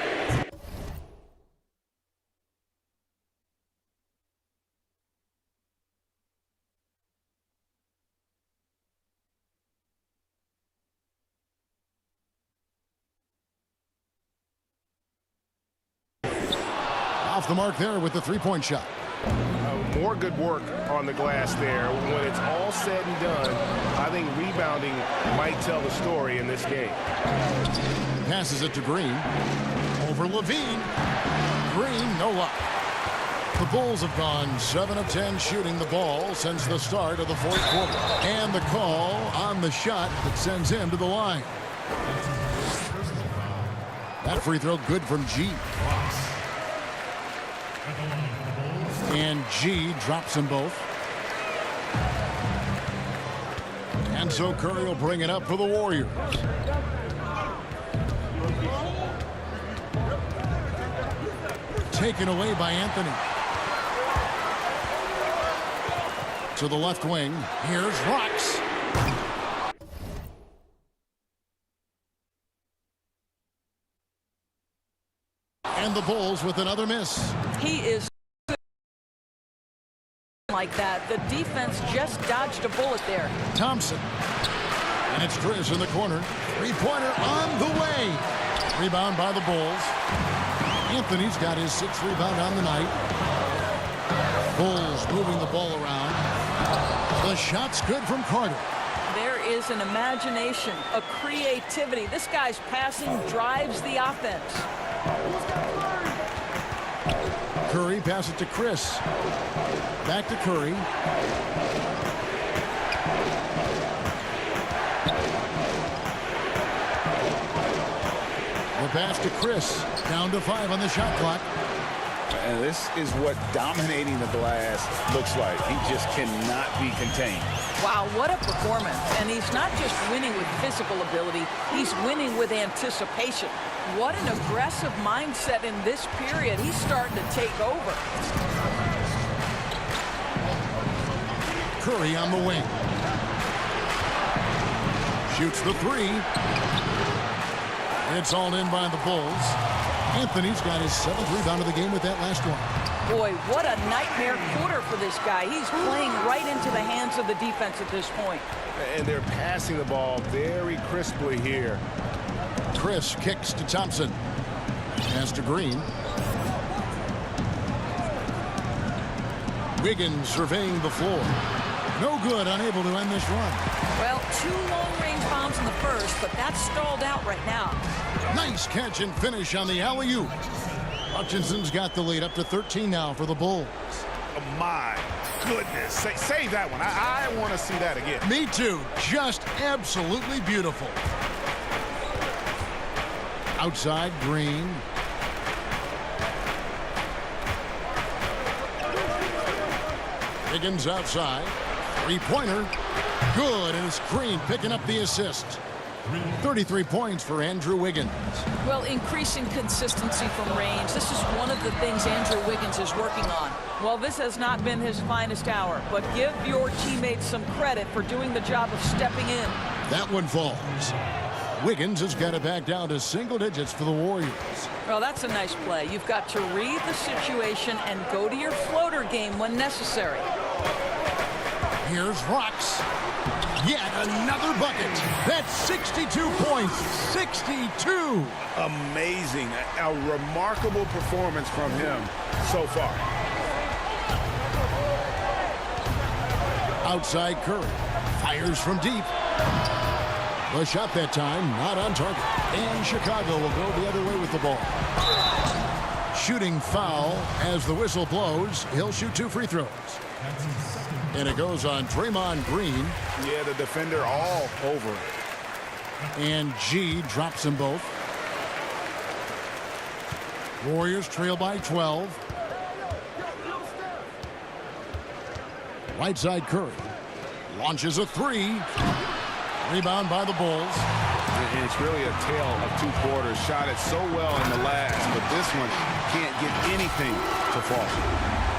Off the mark there with the three-point shot. More good work on the glass there. When it's all said and done, I think rebounding might tell the story in this game. Passes it to Green. Over Levine. Green, no luck. The Bulls have gone 7 of 10 shooting the ball since the start of the fourth quarter. And the call on the shot that sends him to the line. That free throw good from G. And G drops them both. And so Curry will bring it up for the Warriors. Taken away by Anthony. To the left wing. Here's Rocks. And the Bulls with another miss. He is like that. The defense just dodged a bullet there. Thompson. And it's Chris in the corner. Three-pointer on the way. Rebound by the Bulls. Anthony's got his 6th rebound on the night. Bulls moving the ball around. The shot's good from Carter. There is an imagination, a creativity. This guy's passing drives the offense. Curry passes it to Chris. Back to Curry. The pass to Chris. Down to 5 on the shot clock. And this is what dominating the glass looks like. He just cannot be contained. Wow, what a performance. And he's not just winning with physical ability, he's winning with anticipation. What an aggressive mindset in this period. He's starting to take over. Curry on the wing. Shoots the 3. It's all in by the Bulls. Anthony's got his 7th rebound of the game with that last one. Boy, what a nightmare quarter for this guy. He's playing right into the hands of the defense at this point. And they're passing the ball very crisply here. Chris kicks to Thompson. Pass to Green. Wiggins surveying the floor. No good, unable to end this run. Well, 2 long-range bombs in the first, but that's stalled out right now. Nice catch and finish on the alley-oop. Hutchinson's got the lead up to 13 now for the Bulls. Oh my goodness. Save that one. I want to see that again. Me too. Just absolutely beautiful. Outside, Green. Higgins outside. Three-pointer. Good, and it's Green picking up the assist. 33 points for Andrew Wiggins. Well, increasing consistency from range. This is one of the things Andrew Wiggins is working on. Well, this has not been his finest hour, but give your teammates some credit for doing the job of stepping in. That one falls. Wiggins has got it back down to single digits for the Warriors. Well, that's a nice play. You've got to read the situation and go to your floater game when necessary. Here's Rocks. Yet another bucket. That's 62 points. 62. Amazing. A remarkable performance from him so far. Outside Curry. Fires from deep. The shot that time not on target. And Chicago will go the other way with the ball. Shooting foul as the whistle blows. He'll shoot 2 free throws. And it goes on Draymond Green. Yeah, the defender all over it. And G drops them both. Warriors trail by 12. Right side Curry. Launches a 3. Rebound by the Bulls. And it's really a tale of 2 quarters. Shot it so well in the last, but this one can't get anything to fall.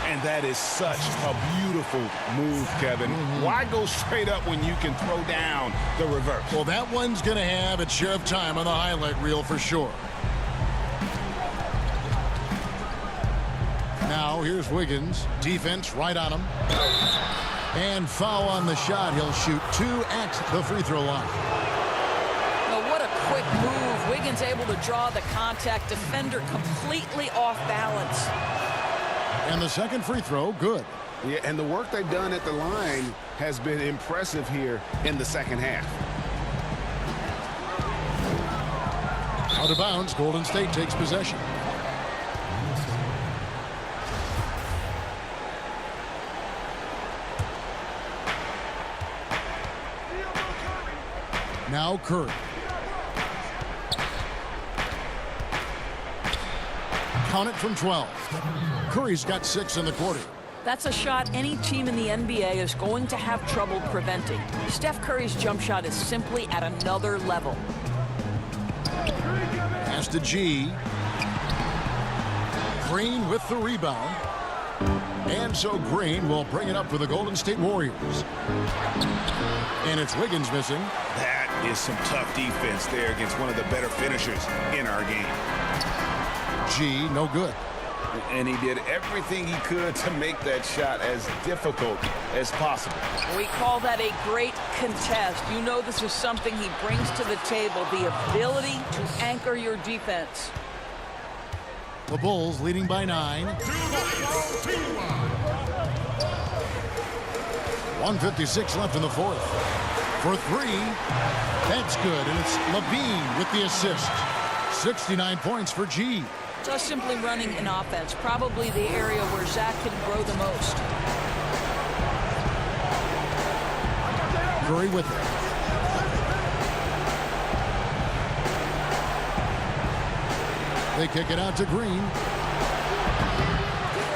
And that is such a beautiful move, Kevin. Why go straight up when you can throw down the reverse? Well, that one's going to have its share of time on the highlight reel for sure. Now, here's Wiggins. Defense right on him. And foul on the shot. He'll shoot 2 at the free throw line. Well, what a quick move. Wiggins able to draw the contact. Defender completely off balance. And the second free throw, good. Yeah, and the work they've done at the line has been impressive here in the second half. Out of bounds, Golden State takes possession. Now Curry. Count it from 12. Curry's got 6 in the quarter. That's a shot any team in the NBA is going to have trouble preventing. Steph Curry's jump shot is simply at another level. Pass to G. Green with the rebound. And so Green will bring it up for the Golden State Warriors. And it's Wiggins missing. That is some tough defense there against one of the better finishers in our game. G, no good. And he did everything he could to make that shot as difficult as possible. We call that a great contest. You know this is something he brings to the table, the ability to anchor your defense. The Bulls leading by 9. 1:56 left in the fourth. For 3, that's good, and it's Levine with the assist. 69 points for G. Just simply running an offense, probably the area where Zach can grow the most. Curry with it. They kick it out to Green.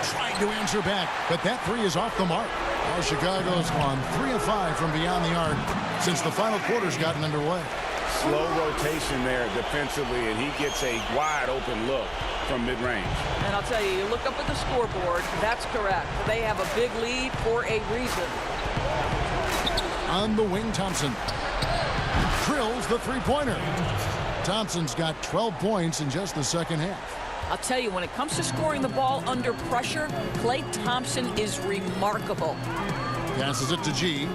Trying to answer back, but that 3 is off the mark. Now Chicago's gone 3 of 5 from beyond the arc since the final quarter's gotten underway. Slow rotation there defensively, and he gets a wide open look from mid-range. And I'll tell you, you look up at the scoreboard, that's correct. They have a big lead for a reason. On the wing, Thompson drills the 3-pointer. Thompson's got 12 points in just the second half. I'll tell you, when it comes to scoring the ball under pressure, Klay Thompson is remarkable. Passes it to G.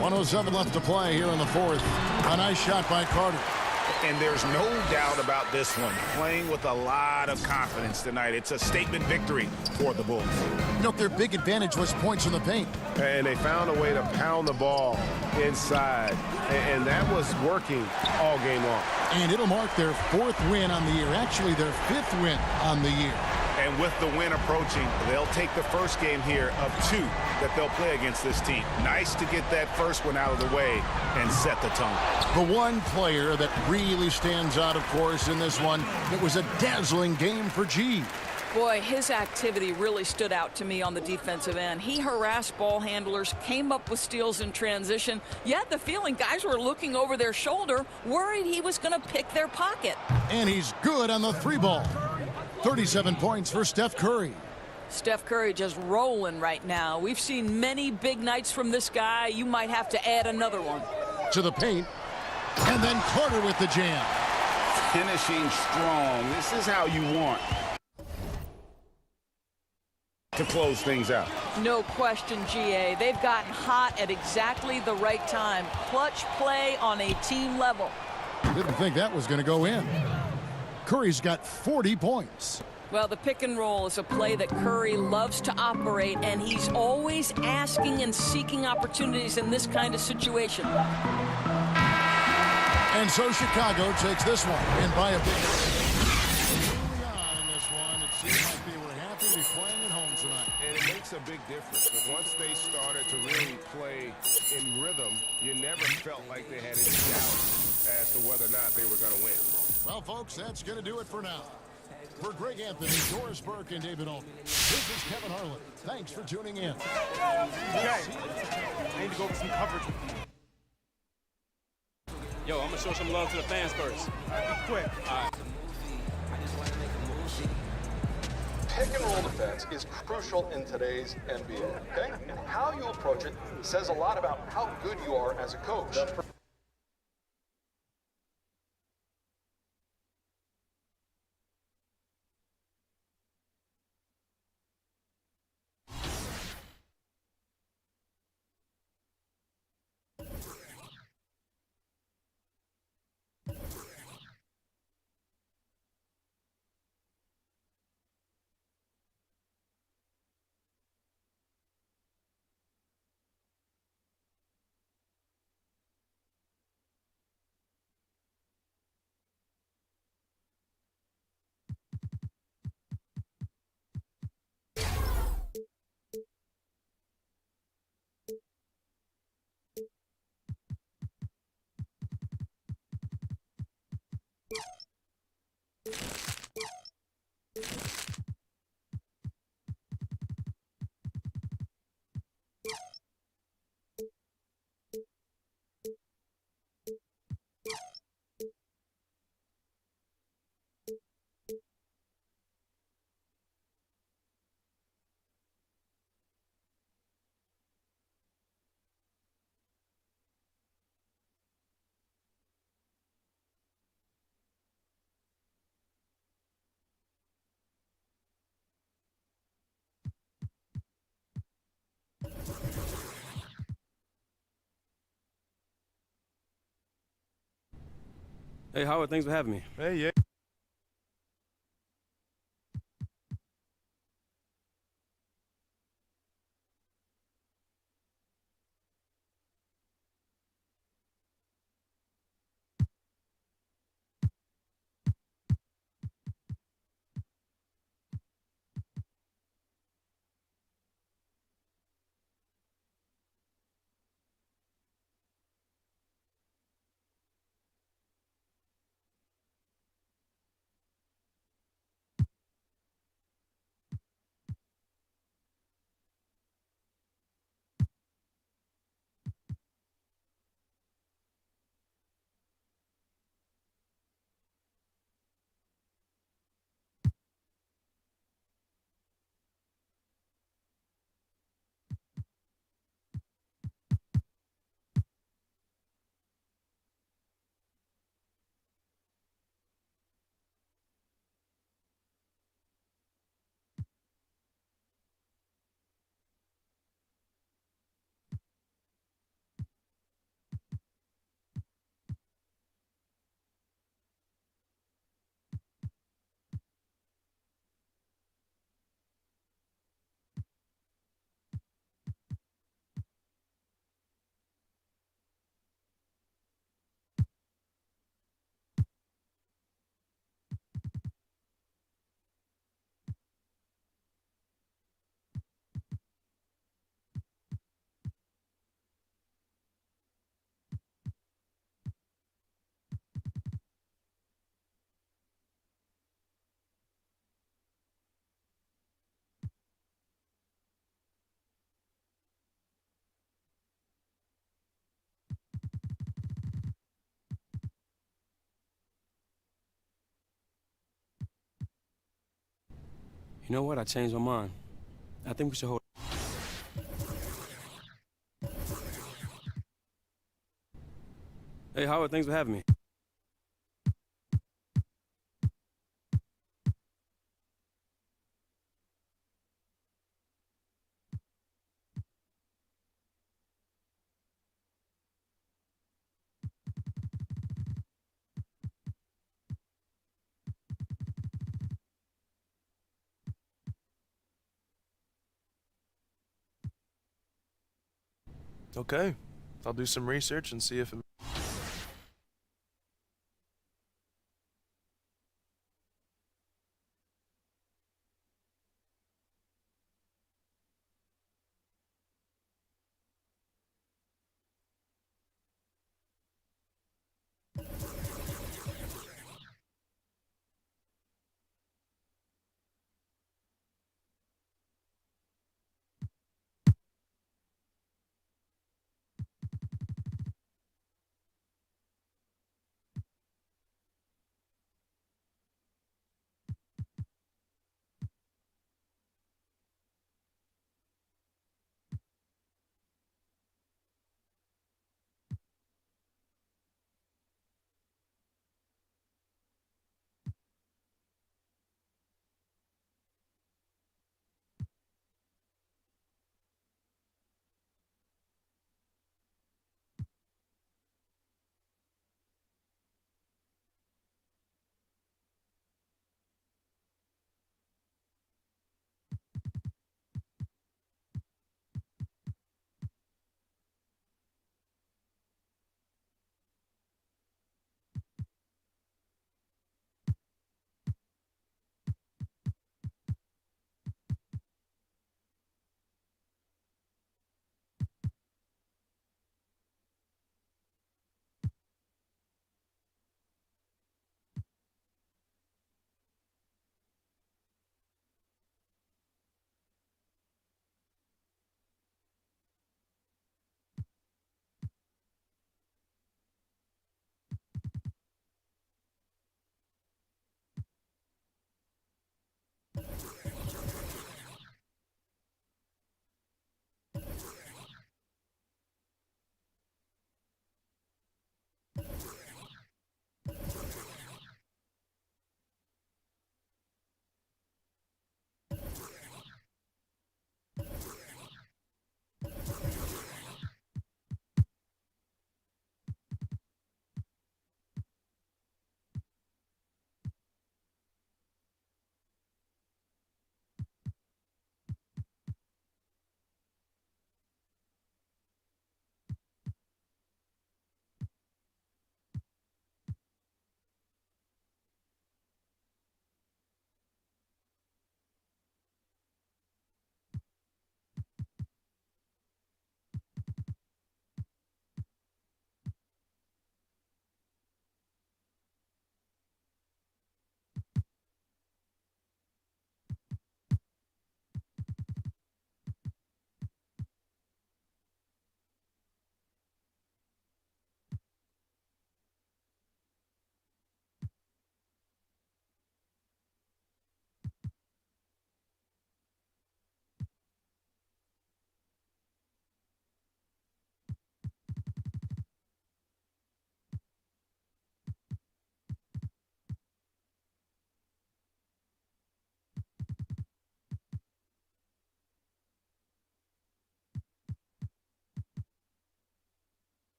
1:07 left to play here in the fourth. A nice shot by Carter. And there's no doubt about this one. Playing with a lot of confidence tonight. It's a statement victory for the Bulls. You know, their big advantage was points in the paint. And they found a way to pound the ball inside. And that was working all game long. And it'll mark their 4th win on the year. Actually, their 5th win on the year. And with the win approaching, they'll take the first game here of 2 that they'll play against this team. Nice to get that first one out of the way and set the tone. The one player that really stands out, of course, in this one, it was a dazzling game for G. Boy, his activity really stood out to me on the defensive end. He harassed ball handlers, came up with steals in transition. You had the feeling guys were looking over their shoulder, worried he was going to pick their pocket. And he's good on the 3-ball. 37 points for Steph Curry. Steph Curry just rolling right now. We've seen many big nights from this guy. You might have to add another one. To the paint. And then Carter with the jam. Finishing strong. This is how you want to close things out. No question, GA. They've gotten hot at exactly the right time. Clutch play on a team level. Didn't think that was going to go in. Curry's got 40 points. Well, the pick and roll is a play that Curry loves to operate, and he's always asking and seeking opportunities in this kind of situation. And so Chicago takes this one and by a big early on in this one. It seemed like they were happy to be playing at home tonight. And it makes a big difference. But once they started to really play in rhythm, you never felt like they had any doubt as to whether or not they were going to win. Well, folks, that's going to do it for now. For Greg Anthony, Doris Burke, and David Olney, this is Kevin Harlan. Thanks for tuning in. Okay. I need to go over some coverage with you. Yo, I'm going to show some love to the fans first. All right, be quick. All right. Pick and roll defense is crucial in today's NBA, okay? And how you approach it says a lot about how good you are as a coach. Hey, Howard, thanks for having me. Hey, yeah. You know what? I changed my mind. I think we should hold. Hey, Howard, thanks for having me. Okay. I'll do some research and see if it...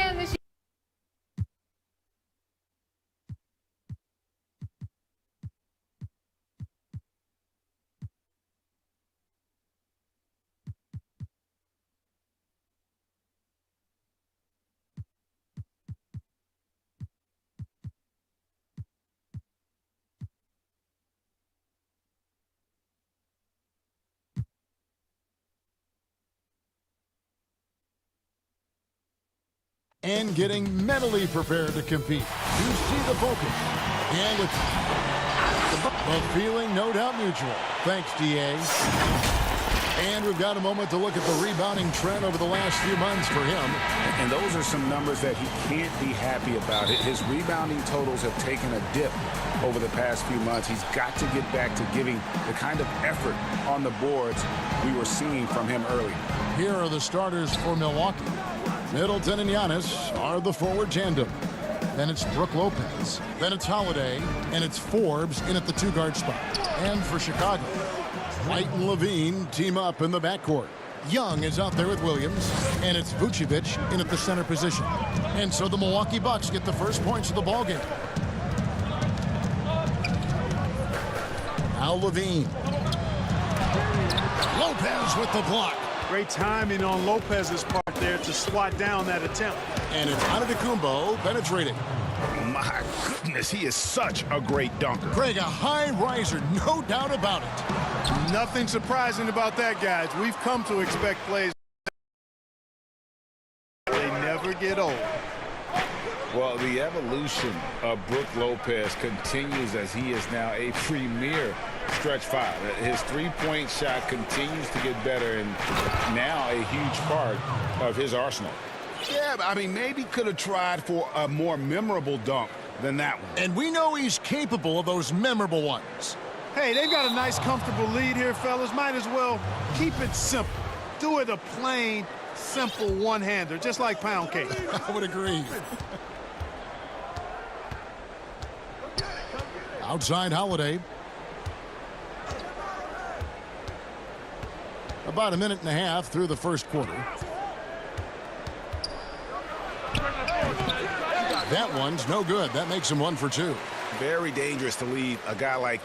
man this year. And getting mentally prepared to compete. You see the focus. And it's a feeling no doubt mutual. Thanks, DA. And we've got a moment to look at the rebounding trend over the last few months for him. And those are some numbers that he can't be happy about. His rebounding totals have taken a dip over the past few months. He's got to get back to giving the kind of effort on the boards we were seeing from him earlier. Here are the starters for Milwaukee. Middleton and Giannis are the forward tandem. Then it's Brook Lopez. Then it's Holiday. And it's Forbes in at the two-guard spot. And for Chicago, White and Levine team up in the backcourt. Young is out there with Williams. And it's Vucevic in at the center position. And so the Milwaukee Bucks get the first points of the ballgame. Now Levine. Lopez with the block. Great timing on Lopez's part there to swat down that attempt. And it's Antetokounmpo penetrating. My goodness, he is such a great dunker. Craig, a high riser, no doubt about it. Nothing surprising about that, guys. We've come to expect plays. They never get old. Well, the evolution of Brook Lopez continues as he is now a premier stretch five. His three-point shot continues to get better and now a huge part of his arsenal. Yeah, I mean, maybe could have tried for a more memorable dunk than that one. And we know he's capable of those memorable ones. Hey, they've got a nice, comfortable lead here, fellas. Might as well keep it simple. Do it a plain, simple one-hander, just like pound cake. I would agree. Outside Holiday. About a minute and a half through the first quarter. That one's no good. That makes him 1 for 2. Very dangerous to leave a guy like